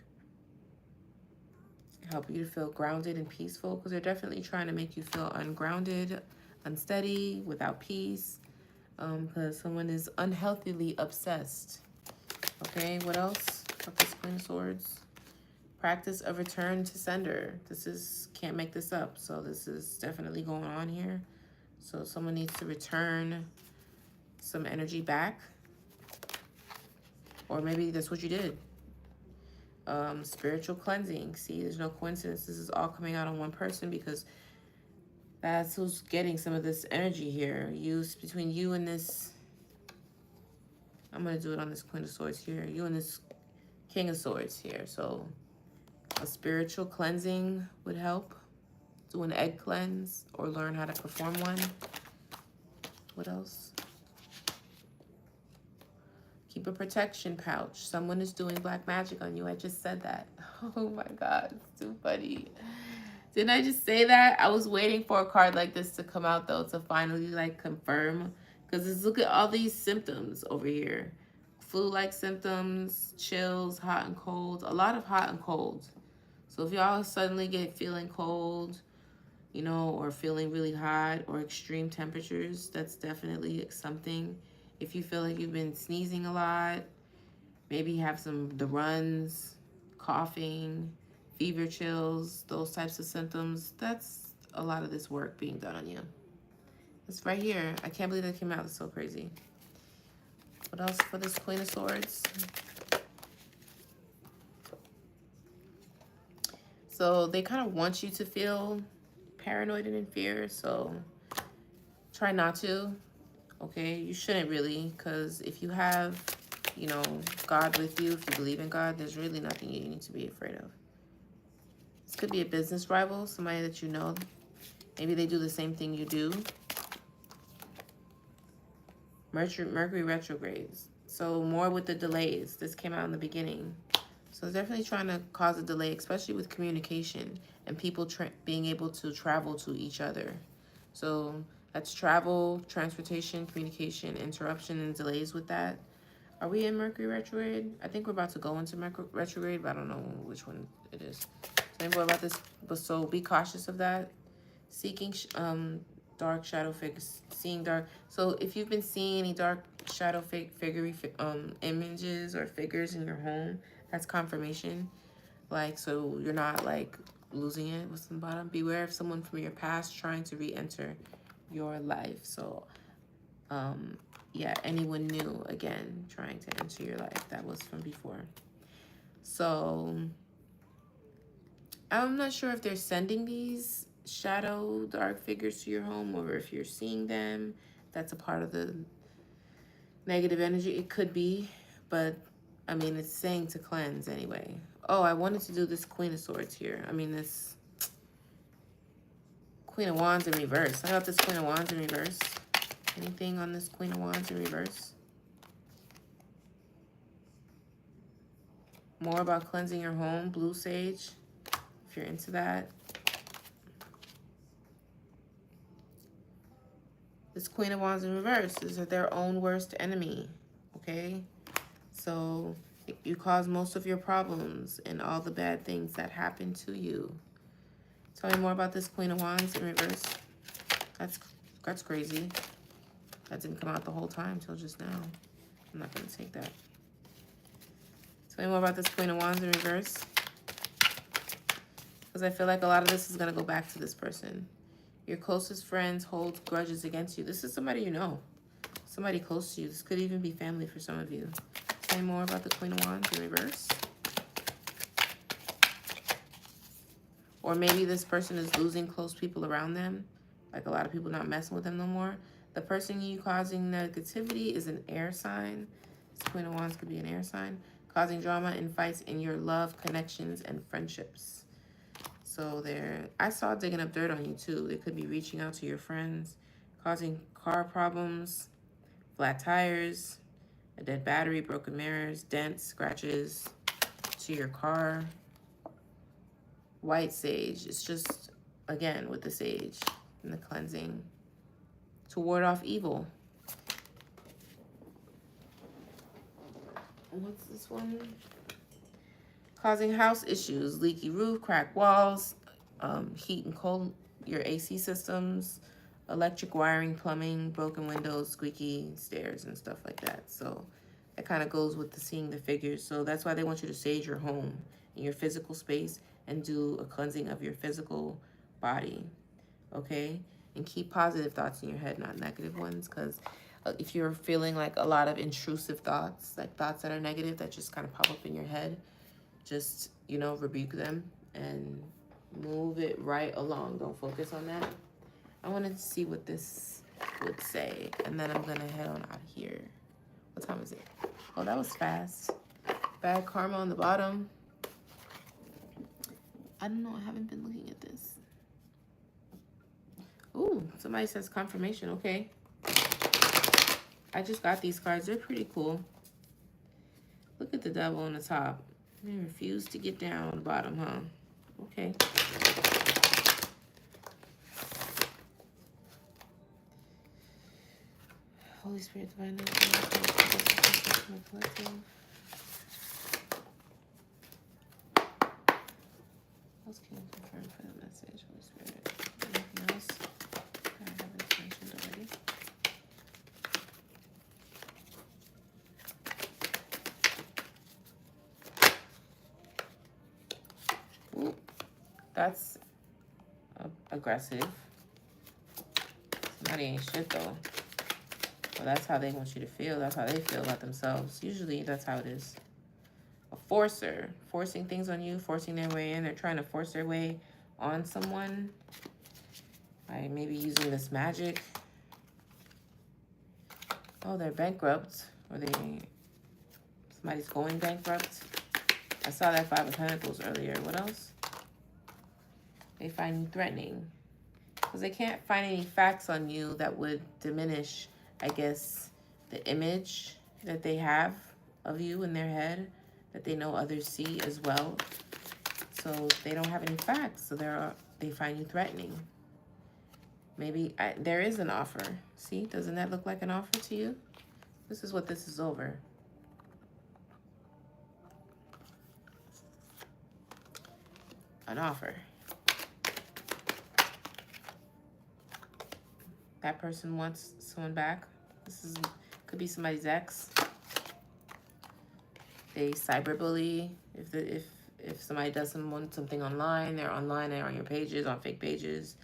Help you to feel grounded and peaceful, because they're definitely trying to make you feel ungrounded, unsteady, without peace, because someone is unhealthily obsessed. Okay, what else about this Queen of Swords? Practice a return to sender. This is, can't make this up. So this is definitely going on here. So someone needs to return some energy back. Or maybe that's what you did. Spiritual cleansing. See, there's no coincidence. This is all coming out on one person, because that's who's getting some of this energy here. Between you and this. I'm going to do it on this Queen of Swords here. You and this King of Swords here. So a spiritual cleansing would help. Do an egg cleanse or learn how to perform one. What else? Keep a protection pouch. Someone is doing black magic on you. I just said that. Oh my God, it's too funny. Didn't I just say that? I was waiting for a card like this to come out though, to finally like confirm. Because look at all these symptoms over here. Flu-like symptoms, chills, hot and cold. A lot of hot and cold. So if y'all suddenly get feeling cold, you know, or feeling really hot, or extreme temperatures, that's definitely something. If you feel like you've been sneezing a lot, maybe you have the runs, coughing, fever, chills, those types of symptoms, that's a lot of this work being done on you. It's right here. I can't believe that came out. It's so crazy. What else for this Queen of Swords? So they kind of want you to feel paranoid and in fear, so try not to, okay? You shouldn't really, because if you have, you know, God with you, if you believe in God, there's really nothing you need to be afraid of. This could be a business rival, somebody that you know. Maybe they do the same thing you do. Mercury retrogrades. So more with the delays. This came out in the beginning. So definitely trying to cause a delay, especially with communication and people being able to travel to each other. So that's travel, transportation, communication, interruption, and delays with that. Are we in Mercury retrograde? I think we're about to go into Mercury retrograde, but I don't know which one it is. So more about this, but so be cautious of that. Seeking dark shadow figures, seeing dark. So if you've been seeing any dark shadow figure images or figures in your home, that's confirmation. Like, so you're not like losing it. What's on the bottom? Beware of someone from your past trying to re-enter your life. So yeah, anyone new again trying to enter your life. That was from before. So I'm not sure if they're sending these shadow dark figures to your home or if you're seeing them. That's a part of the negative energy. It could be, but I mean, it's saying to cleanse anyway. Oh, I wanted to do this Queen of Swords here. I mean, this Queen of Wands in reverse. I got this Queen of Wands in reverse. Anything on this Queen of Wands in reverse? More about cleansing your home, blue sage, if you're into that. This Queen of Wands in reverse is their own worst enemy, okay? So you cause most of your problems and all the bad things that happen to you. Tell me more about this Queen of Wands in reverse. That's crazy. That didn't come out the whole time till just now. I'm not going to take that. Tell me more about this Queen of Wands in reverse. Because I feel like a lot of this is going to go back to this person. Your closest friends hold grudges against you. This is somebody you know. Somebody close to you. This could even be family for some of you. Tell me more about the Queen of Wands in reverse. Or maybe this person is losing close people around them. Like a lot of people not messing with them no more. The person you causing negativity is an air sign. This Queen of Wands could be an air sign. Causing drama and fights in your love, connections, and friendships. So I saw digging up dirt on you too. They could be reaching out to your friends, causing car problems, flat tires, a dead battery, broken mirrors, dents, scratches to your car. White sage. It's just, again, with the sage and the cleansing to ward off evil. What's this one? Causing house issues, leaky roof, cracked walls, heat and cold, your AC systems, electric wiring, plumbing, broken windows, squeaky stairs, and stuff like that. So that kind of goes with the seeing the figures. So that's why they want you to sage your home and your physical space and do a cleansing of your physical body, okay? And keep positive thoughts in your head, not negative ones, because if you're feeling like a lot of intrusive thoughts, like thoughts that are negative that just kind of pop up in your head, just, you know, rebuke them and move it right along. Don't focus on that. I wanted to see what this would say, and then I'm going to head on out of here. What time is it? Oh, that was fast. Bad karma on the bottom. I don't know. I haven't been looking at this. Ooh, somebody says confirmation. Okay. I just got these cards. They're pretty cool. Look at the devil on the top. They refuse to get down on the bottom, huh? Okay. Holy Spirit, Divine Lyne. What else can you confirm for the message, Holy Spirit? Anything else that I haven't mentioned already? Ooh, that's aggressive. Somebody ain't shit though. Well, that's how they want you to feel. That's how they feel about themselves. Usually that's how it is. A forcer, forcing things on you, forcing their way in. They're trying to force their way on someone. by maybe using this magic. Oh, they're bankrupt. Or somebody's going bankrupt. I saw that Five of Pentacles earlier. What else? They find you threatening. Because they can't find any facts on you that would diminish, I guess, the image that they have of you in their head, that they know others see as well. So they don't have any facts. So they find you threatening. Maybe there is an offer. See, doesn't that look like an offer to you? This is what this is over. An offer. That person wants someone back. Could be somebody's ex. They cyberbully. If somebody does something online, they're online, they're on your pages, on fake pages.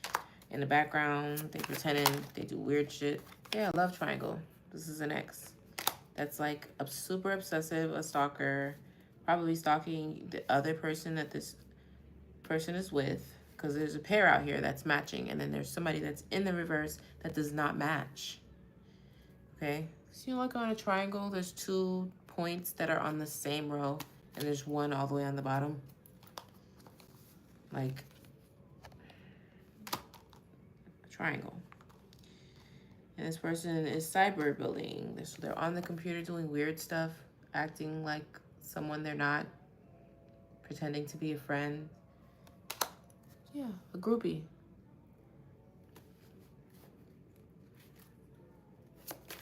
In the background, they pretending, they do weird shit. Yeah, love triangle. This is an ex. That's like a super obsessive, a stalker, probably stalking the other person that this person is with, because there's a pair out here that's matching, and then there's somebody that's in the reverse that does not match. Okay, so you look on a triangle, there's 2 points that are on the same row, and there's one all the way on the bottom. Like a triangle. And this person is cyberbullying. So they're on the computer doing weird stuff, acting like someone they're not, pretending to be a friend. Yeah, a groupie.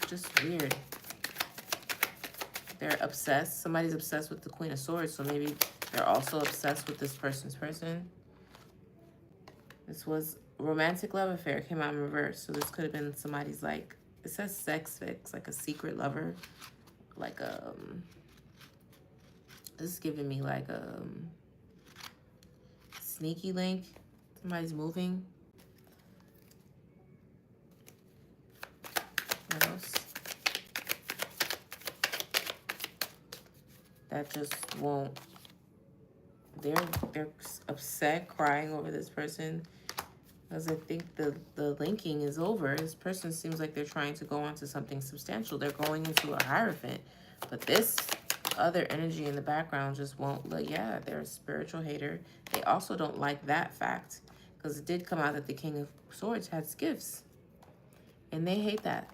Just weird. They're obsessed. Somebody's obsessed with the Queen of Swords, so maybe they're also obsessed with this person's person. This was a romantic love affair, came out in reverse. So this could have been somebody's, like, it says sex fix, like a secret lover. Like, this is giving me like a sneaky link. Somebody's moving. What else? That just won't. They're upset, crying over this person. Because I think the linking is over. This person seems like they're trying to go on to something substantial. They're going into a Hierophant. But this other energy in the background just won't. Yeah, they're a spiritual hater. They also don't like that fact. Because it did come out that the King of Swords has gifts. And they hate that.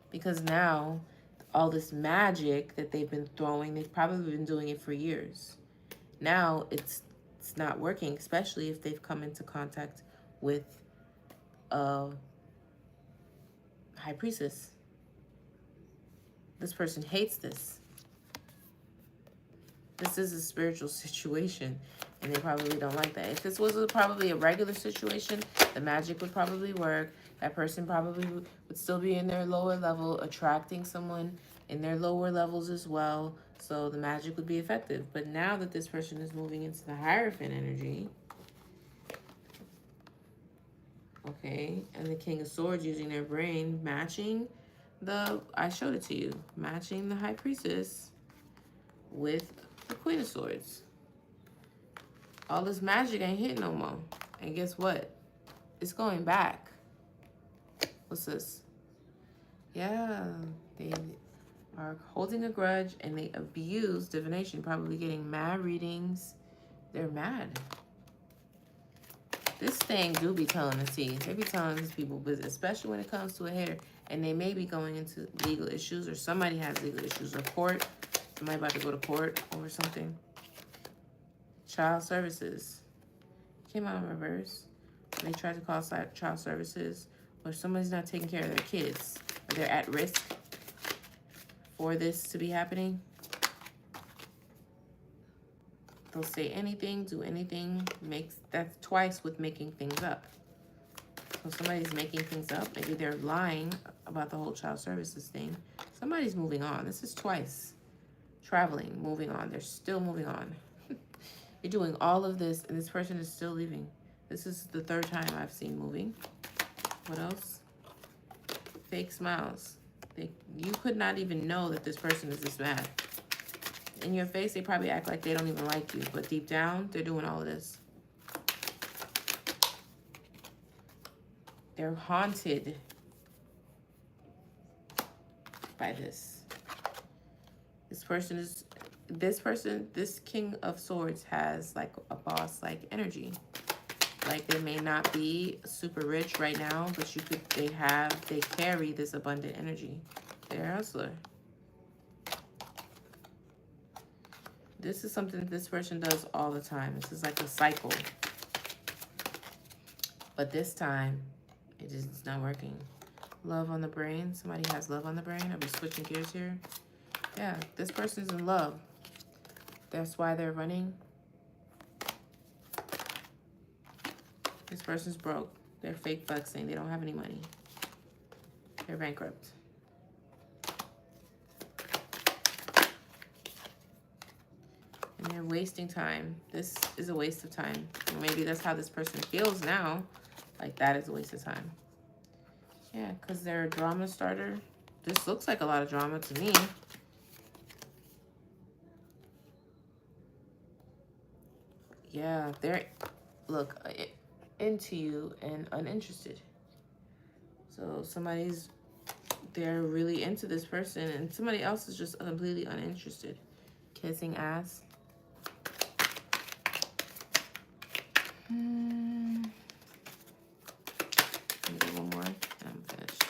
Because now, all this magic that they've been throwing, they've probably been doing it for years. Now, it's not working, especially if they've come into contact with a High Priestess. This person hates this. This is a spiritual situation, and they probably don't like that. If this was probably a regular situation, the magic would probably work. That person probably would still be in their lower level, attracting someone in their lower levels as well. So the magic would be effective. But now that this person is moving into the Hierophant energy, okay, and the King of Swords using their brain, matching I showed it to you, matching the High Priestess with the Queen of Swords. All this magic ain't hitting no more. And guess what? It's going back. What's this? Yeah, they are holding a grudge and they abuse divination, probably getting mad readings. They're mad. This thing do be telling the tea. They be telling these people business, especially when it comes to a hater. And they may be going into legal issues, or somebody has legal issues, or court. Somebody about to go to court over something. Child services. Came out in reverse. They tried to call child services, or somebody's not taking care of their kids, or they're at risk for this to be happening. They'll say anything, do anything. That's twice with making things up. So somebody's making things up. Maybe they're lying about the whole child services thing. Somebody's moving on. This is twice. Traveling, moving on. They're still moving on. You're doing all of this, and this person is still leaving. This is the 3rd time I've seen moving. What else? Fake smiles. You could not even know that this person is this mad. In your face, they probably act like they don't even like you. But deep down, they're doing all of this. they're haunted by this. This King of Swords has like a boss-like energy. Like they may not be super rich right now, but they carry this abundant energy. They're a hustler. This is something that this person does all the time. This is like a cycle. But this time, it's not working. Love on the brain. Somebody has love on the brain. I'll be switching gears here. Yeah, this person's in love. That's why they're running. This person's broke. They're fake flexing. They don't have any money. They're bankrupt. And they're wasting time. This is a waste of time. Or maybe that's how this person feels now. Like that is a waste of time. Yeah, because they're a drama starter. This looks like a lot of drama to me. Yeah, they're, look, into you and uninterested. So they're really into this person and somebody else is just completely uninterested. Kissing ass. Let me do one more and I'm finished.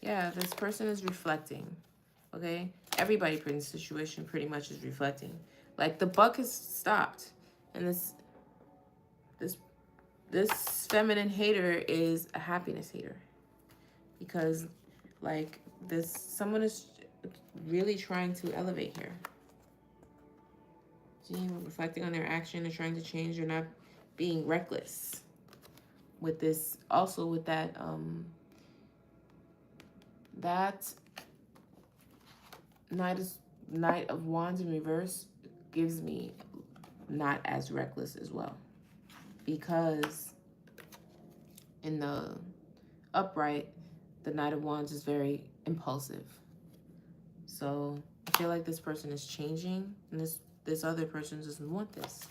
Yeah, this person is reflecting, okay? Everybody in this situation pretty much is reflecting. Like the buck has stopped, and this feminine hater is a happiness hater, because like someone is really trying to elevate here. See, reflecting on their action and trying to change. They're not being reckless with this. Also with that that Knight of Wands in reverse gives me not as reckless as well, because in the upright, the Knight of Wands is very impulsive. So I feel like this person is changing, and this other person doesn't want this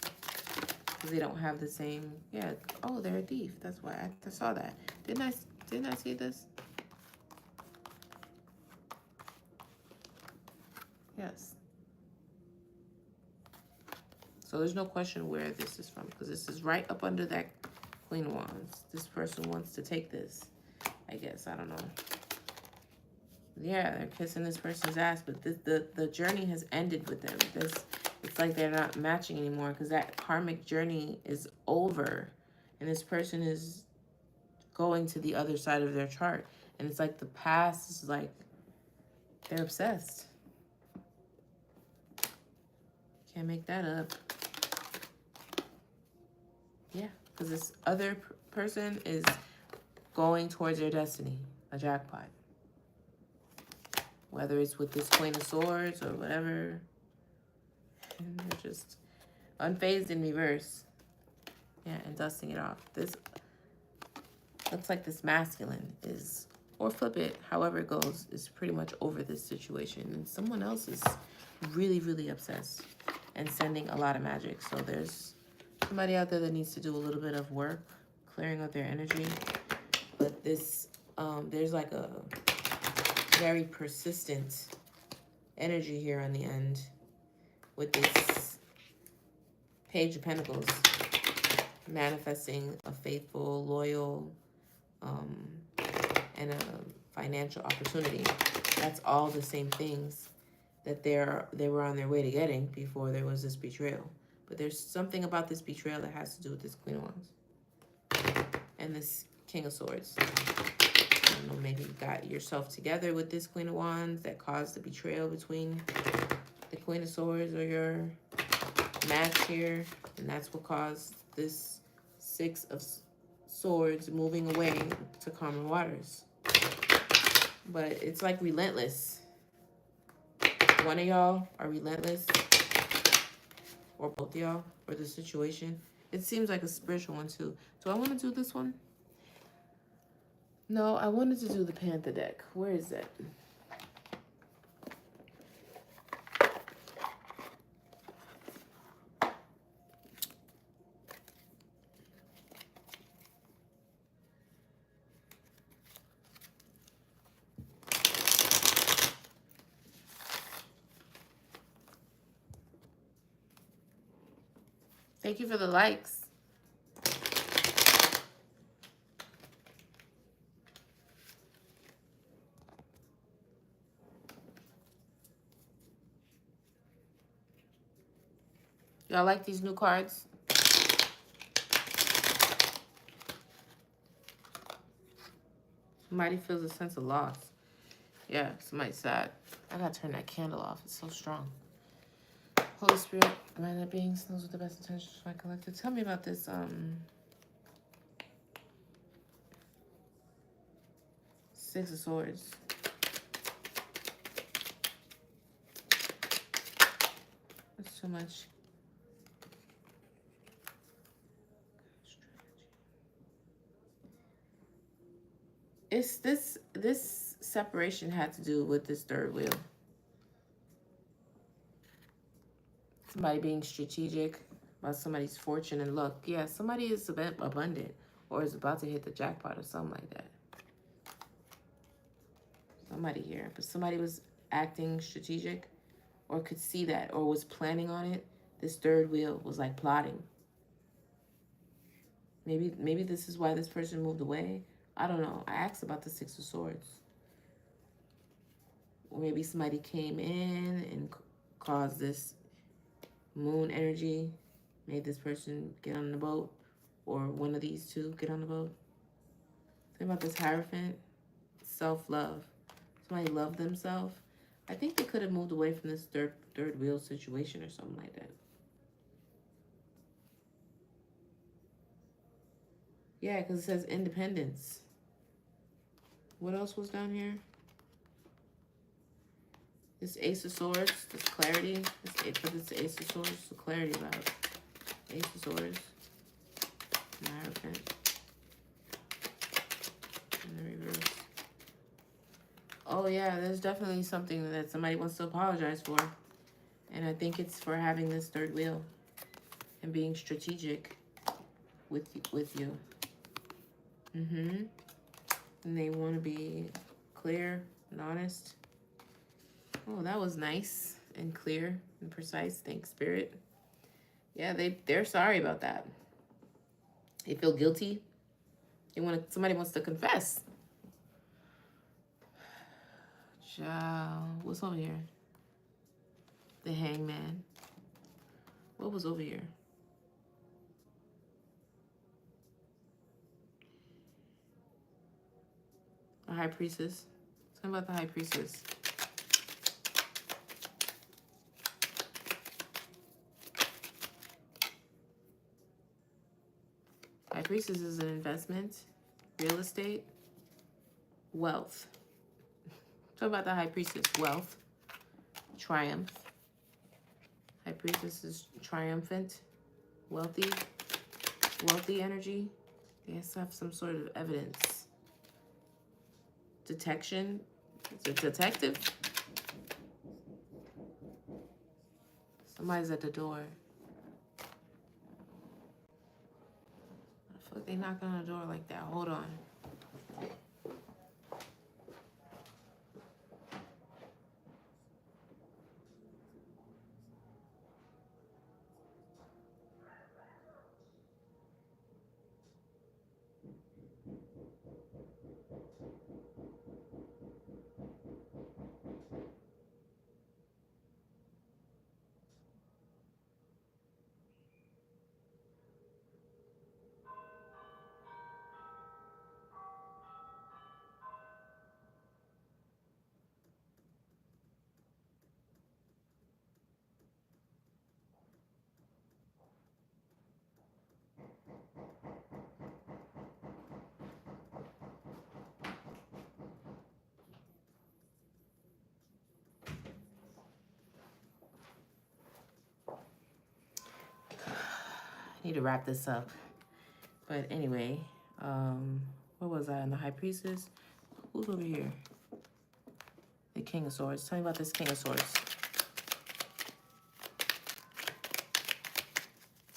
because they don't have the same. Yeah. Oh, they're a thief. That's why I saw that. Didn't I see this? Yes. So there's no question where this is from, because this is right up under that Queen of Wands. This person wants to take this, I guess. I don't know. Yeah, they're kissing this person's ass, but the journey has ended with them. It's like they're not matching anymore, because that karmic journey is over, and this person is going to the other side of their chart, and it's like the past is like they're obsessed. Can't make that up. Yeah, because this other person is going towards their destiny, a jackpot. Whether it's with this Queen of Swords or whatever. And they're just unfazed in reverse. Yeah, and dusting it off. This looks like this masculine is, or flip it, however it goes, is pretty much over this situation. And someone else is really, really obsessed and sending a lot of magic. So there's somebody out there that needs to do a little bit of work, clearing out their energy. But this, there's like a very persistent energy here on the end with this Page of Pentacles, manifesting a faithful, loyal, and a financial opportunity. That's all the same things that they were on their way to getting before there was this betrayal. But there's something about this betrayal that has to do with this Queen of Wands and this King of Swords. I don't know, maybe you got yourself together with this Queen of Wands that caused the betrayal between the Queen of Swords or your match here, and that's what caused this Six of Swords moving away to calmer waters. But it's like relentless. One of y'all are relentless, or both of y'all, or the situation. It seems like a spiritual one too. Do I want to do this one? No, I wanted to do the Panther deck. Where is it? Thank you for the likes. Y'all like these new cards? Somebody feels a sense of loss. Yeah, somebody's sad. I gotta turn that candle off. It's so strong. Holy Spirit, divine beings, those with the best intentions for my collective. Tell me about this. Six of Swords. That's too much. It's this separation had to do with this third wheel. Somebody being strategic about somebody's fortune and luck. Yeah, somebody is abundant or is about to hit the jackpot or something like that. Somebody here, but somebody was acting strategic or could see that or was planning on it. This third wheel was like plotting. Maybe this is why this person moved away. I don't know. I asked about the Six of Swords. Or maybe somebody came in and caused this moon energy, made this person get on the boat, or one of these two get on the boat. Think about this Hierophant. Self-love. Somebody loved themselves. I think they could have moved away from this third wheel situation or something like that. Yeah, because it says independence. What else was down here? This Ace of Swords, this clarity. This Ace of Swords, the clarity about it. Ace of Swords. Hierophant. In the reverse. Oh yeah, there's definitely something that somebody wants to apologize for. And I think it's for having this third wheel and being strategic with you. And they want to be clear and honest. Oh, that was nice and clear and precise. Thanks, Spirit. Yeah, they're sorry about that. They feel guilty. Somebody wants to confess. Ciao. What's over here? The Hangman. What was over here? The High Priestess. Tell me about the High Priestess. High Priestess is an investment, real estate, wealth. Talk about the High Priestess. Wealth, triumph. High Priestess is triumphant, wealthy energy. They have to have some sort of evidence. Detection. It's a detective. Somebody's at the door. I feel like they knocked on the door like that. Hold on. Need to wrap this up. But anyway, what was I in the High Priestess? Who's over here? The King of Swords. Tell me about this King of Swords.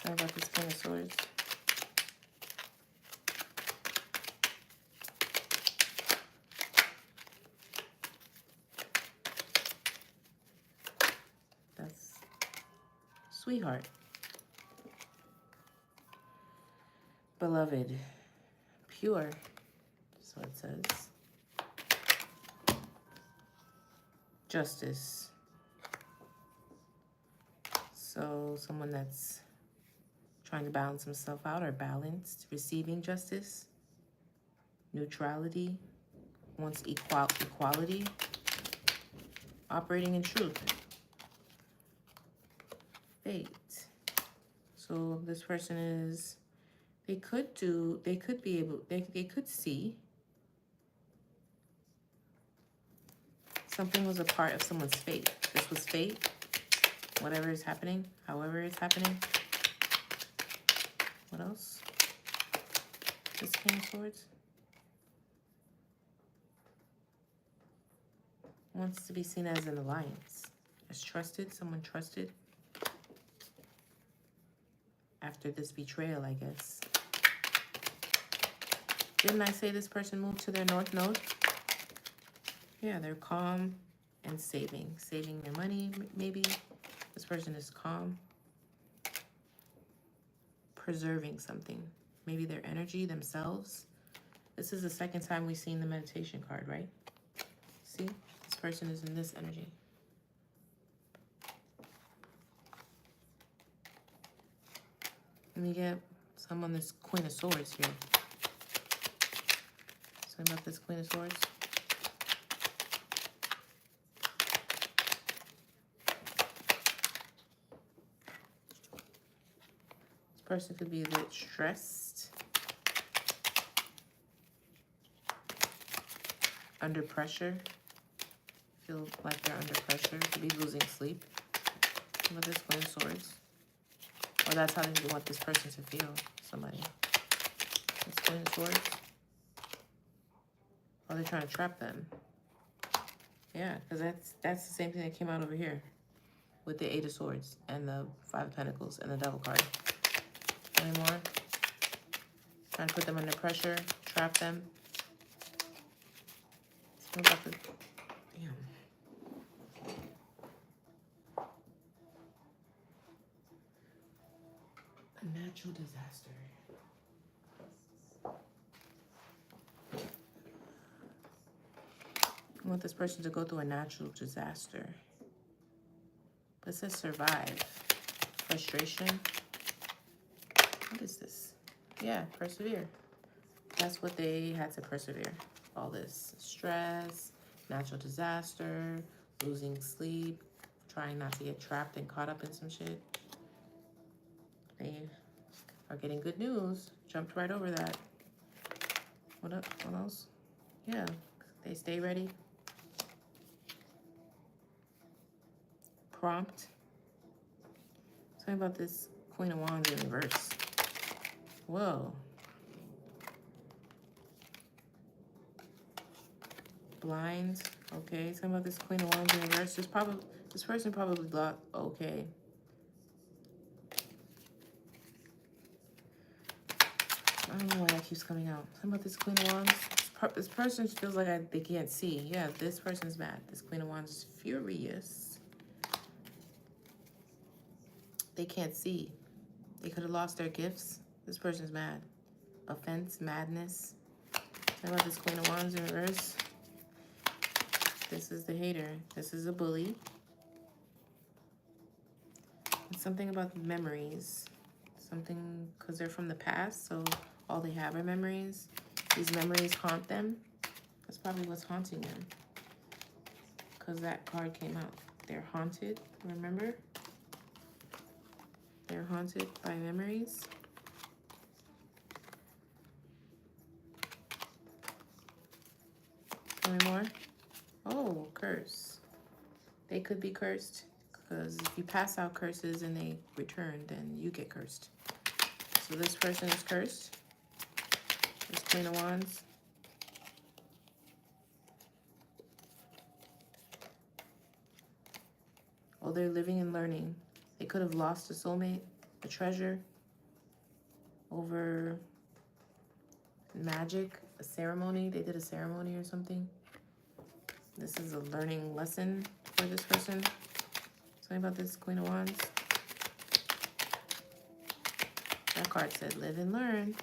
Tell me about this King of Swords. That's sweetheart. beloved, pure. So it says. Justice. So someone that's trying to balance himself out or balanced, receiving justice. Neutrality, wants equality, operating in truth. Fate. So this person is, they could see. Something was a part of someone's fate. This was fate. Whatever is happening, however it's happening. What else? This King of Swords. Wants to be seen as an alliance. As trusted, someone trusted. After this betrayal, I guess. Didn't I say this person moved to their north node? Yeah, they're calm and saving. Saving their money, maybe. This person is calm. Preserving something. Maybe their energy, themselves. This is the second time we've seen the meditation card, right? See? This person is in this energy. Let me get some on this Queen of Swords here. Something about this Queen of Swords. This person could be a bit stressed. Under pressure. Feel like they're under pressure. Could be losing sleep. What about this Queen of Swords? Or that's how they want this person to feel. Somebody. This Queen of Swords. Or they're trying to trap them. Yeah, because that's the same thing that came out over here. With the Eight of Swords. And the Five of Pentacles. And the Devil card. Any more? Trying to put them under pressure. Trap them. What about the... Damn. A natural disaster. I want this person to go through a natural disaster. But it says survive. Frustration. What is this? Yeah, persevere. That's what they had to persevere. All this stress, natural disaster, losing sleep, trying not to get trapped and caught up in some shit. They are getting good news. Jumped right over that. What up? What else? Yeah, they stay ready. Prompt. Tell me about this Queen of Wands in reverse. Whoa. Blind. Okay, tell me about this Queen of Wands in reverse. This person probably thought, okay. I don't know why that keeps coming out. Tell me about this Queen of Wands. This person feels like they can't see. Yeah, this person's mad. This Queen of Wands is furious. They can't see. They could have lost their gifts. This person's mad. Offense, madness. Tell me about this Queen of Wands in reverse. This is the hater. This is a bully. It's something about memories. Something, because they're from the past, so all they have are memories. These memories haunt them. That's probably what's haunting them. Because that card came out. They're haunted, remember? They're haunted by memories. Any more? Oh, curse. They could be cursed. Because if you pass out curses and they return, then you get cursed. So this person is cursed. This Queen of Wands. Oh, they're living and learning. They could have lost a soulmate, a treasure, over magic, a ceremony. They did a ceremony or something. This is a learning lesson for this person. Tell me about this Queen of Wands. That card said live and learn.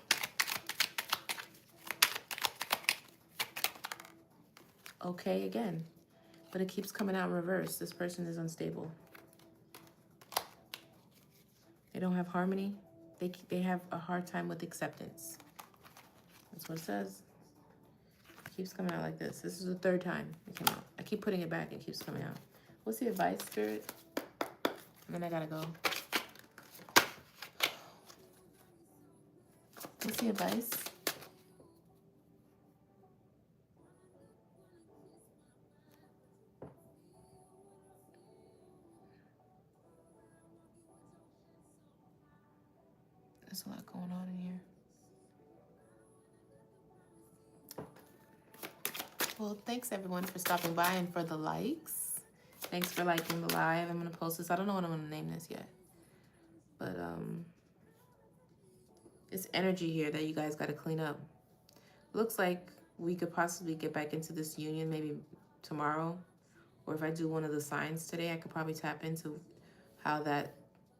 okay again. But it keeps coming out in reverse. This person is unstable. They don't have harmony. They have a hard time with acceptance. That's what it says. It keeps coming out like this. This is the third time it came out. I keep putting it back. It keeps coming out. What's the advice, Spirit? And then I gotta go. What's the advice? There's a lot going on in here. Well, thanks everyone for stopping by and for the likes. Thanks for liking the live. I'm gonna post this. I don't know what I'm gonna name this yet. But it's energy here that you guys gotta clean up. Looks like we could possibly get back into this union maybe tomorrow. Or if I do one of the signs today, I could probably tap into how that,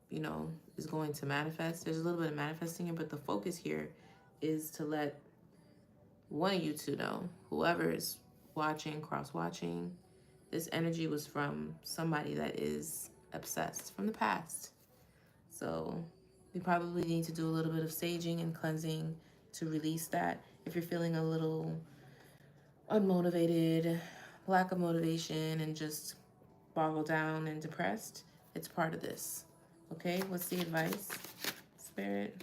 you know, is going to manifest. There's a little bit of manifesting here, but the focus here is to let one of you two know, whoever is watching, cross-watching, this energy was from somebody that is obsessed from the past. So we probably need to do a little bit of saging and cleansing to release that. If you're feeling a little unmotivated, lack of motivation, and just boggled down and depressed, it's part of this. Okay, what's the advice, Spirit?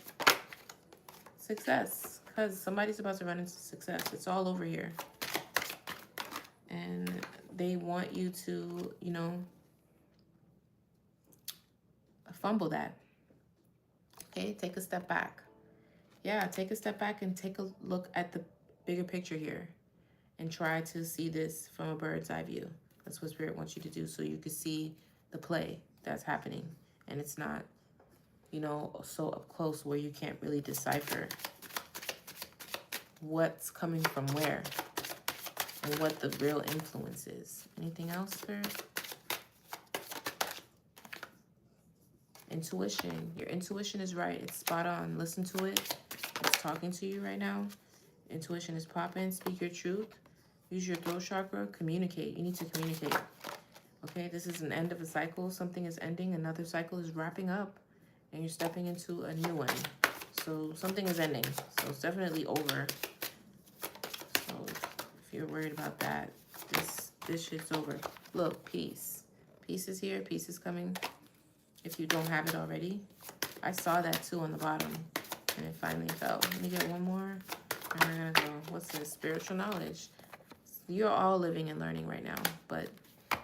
Success, because somebody's about to run into success. It's all over here. And they want you to, you know, fumble that. Okay, take a step back. Yeah, take a step back and take a look at the bigger picture here and try to see this from a bird's eye view. That's what Spirit wants you to do, so you can see the play that's happening. And it's not, you know, so up close where you can't really decipher what's coming from where and what the real influence is. Anything else, Spirit? Intuition. Your intuition is right. It's spot on. Listen to it. It's talking to you right now. Intuition is popping. Speak your truth. Use your throat chakra. Communicate. You need to communicate. Okay, this is an end of a cycle. Something is ending. Another cycle is wrapping up. And you're stepping into a new one. So something is ending. So it's definitely over. So if you're worried about that, this shit's over. Look, peace. Peace is here. Peace is coming. If you don't have it already. I saw that too on the bottom. And it finally fell. Let me get one more. And we're gonna go. What's this? Spiritual knowledge. You're all living and learning right now. But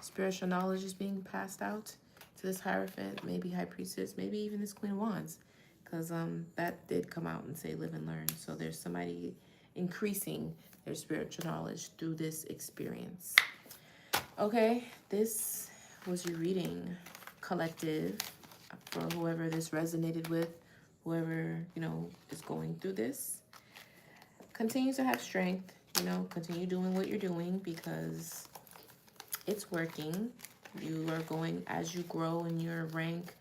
spiritual knowledge is being passed out to this Hierophant, maybe High Priestess, maybe even this Queen of Wands. Because that did come out and say live and learn. So there's somebody increasing their spiritual knowledge through this experience. Okay, this was your reading, collective, for whoever this resonated with, whoever, you know, is going through this. Continue to have strength, you know, continue doing what you're doing because it's working. You are going, as you grow and your rank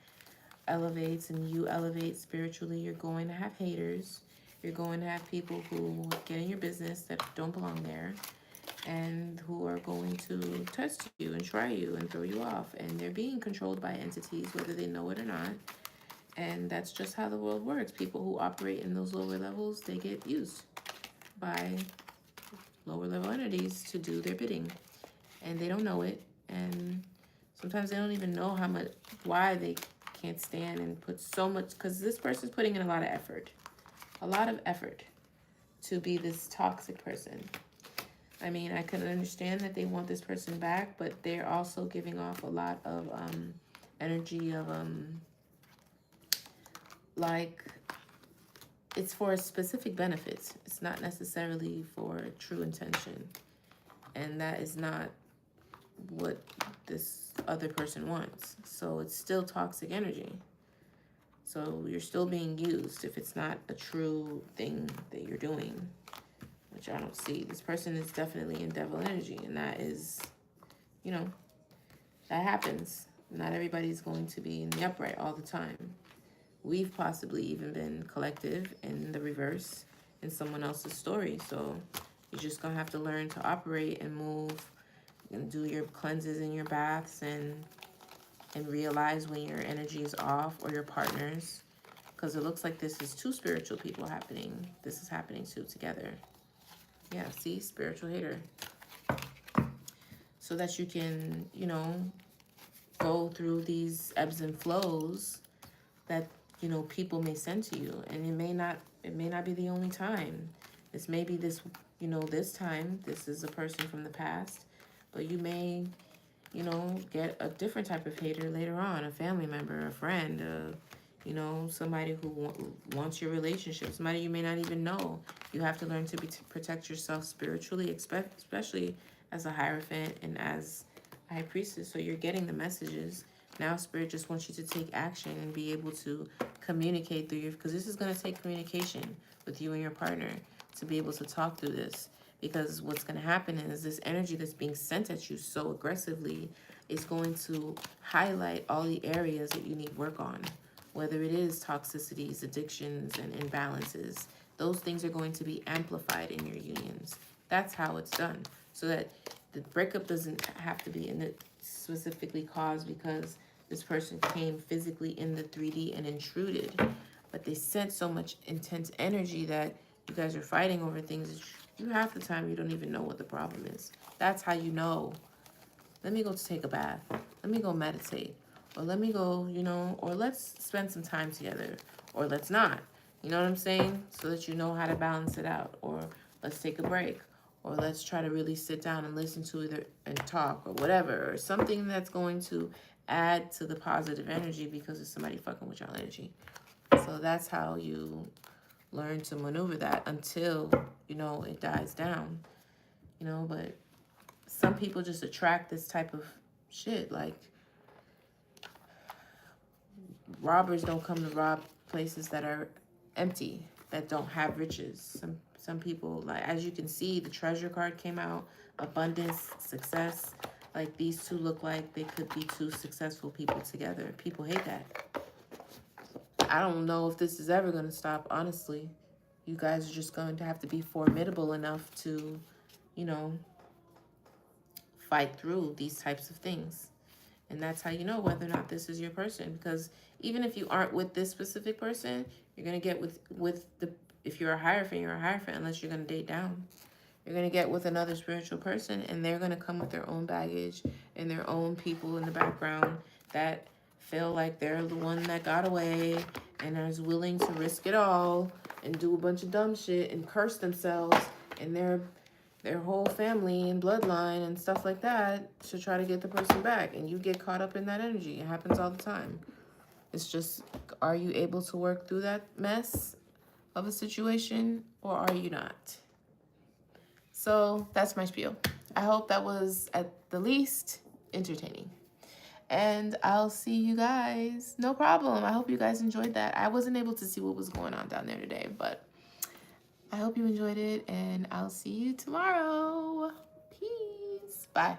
elevates and you elevate spiritually, you're going to have haters. You're going to have people who get in your business that don't belong there and who are going to test you and try you and throw you off. And they're being controlled by entities, whether they know it or not. And that's just how the world works. People who operate in those lower levels, they get used by lower level entities to do their bidding. And they don't know it. And sometimes they don't even know how much, why they can't stand and put so much, because this person's putting in a lot of effort to be this toxic person. I mean, I can understand that they want this person back, but they're also giving off a lot of energy of like it's for specific benefits. It's not necessarily for true intention. And that is not what this other person wants. So it's still toxic energy. So you're still being used if it's not a true thing that you're doing, which I don't see. This person is definitely in devil energy, and that is, you know, that happens. Not everybody's going to be in the upright all the time. We've possibly even been collective in the reverse in someone else's story. So, You're just going to have to learn to operate and move and do your cleanses in your baths and realize when your energy is off, or your partners, because it looks like this is two spiritual people happening. This is happening two together. Yeah, see, spiritual hater. So that you can, you know, go through these ebbs and flows that, you know, people may send to you, and it may not be the only time. This may be this, you know, this time this is a person from the past, but you may, you know, get a different type of hater later on, a family member, a friend, you know, somebody who wants your relationship, somebody you may not even know. You have to learn to protect yourself spiritually, especially as a Hierophant and as a High Priestess. So you're getting the messages. Now Spirit just wants you to take action and be able to communicate through your, because this is going to take communication with you and your partner to be able to talk through this. Because what's going to happen is this energy that's being sent at you so aggressively is going to highlight all the areas that you need work on. Whether it is toxicities, addictions, and imbalances, those things are going to be amplified in your unions. That's how it's done. So that the breakup doesn't have to be specifically caused because this person came physically in the 3D and intruded. But they sent so much intense energy that you guys are fighting over things that you half the time you don't even know what the problem is. That's how you know. Let me go take a bath. Let me go meditate. Or let me go, you know, or let's spend some time together. Or let's not. You know what I'm saying? So that you know how to balance it out. Or let's take a break. Or let's try to really sit down and listen to either and talk or whatever. Or something that's going to add to the positive energy because of somebody fucking with your energy. So that's how you learn to maneuver that until, you know, it dies down. You know, but some people just attract this type of shit. Like, robbers don't come to rob places that are empty, that don't have riches. Some people, like, as you can see, the treasure card came out, abundance, success. Like, these two look like they could be two successful people together. People hate that. I don't know if this is ever going to stop, honestly. You guys are just going to have to be formidable enough to, you know, fight through these types of things. And that's how you know whether or not this is your person. Because even if you aren't with this specific person, you're going to get with the, if you're a Hierophant, you're a Hierophant, unless you're going to date down. You're going to get with another spiritual person, and they're going to come with their own baggage and their own people in the background that feel like they're the one that got away and is willing to risk it all and do a bunch of dumb shit and curse themselves and their whole family and bloodline and stuff like that to try to get the person back. And you get caught up in that energy. It happens all the time. It's just, are you able to work through that mess of a situation, or are you not? So that's my spiel. I hope that was at the least entertaining. And I'll see you guys. No problem. I hope you guys enjoyed that. I wasn't able to see what was going on down there today, but I hope you enjoyed it, and I'll see you tomorrow. Peace. Bye.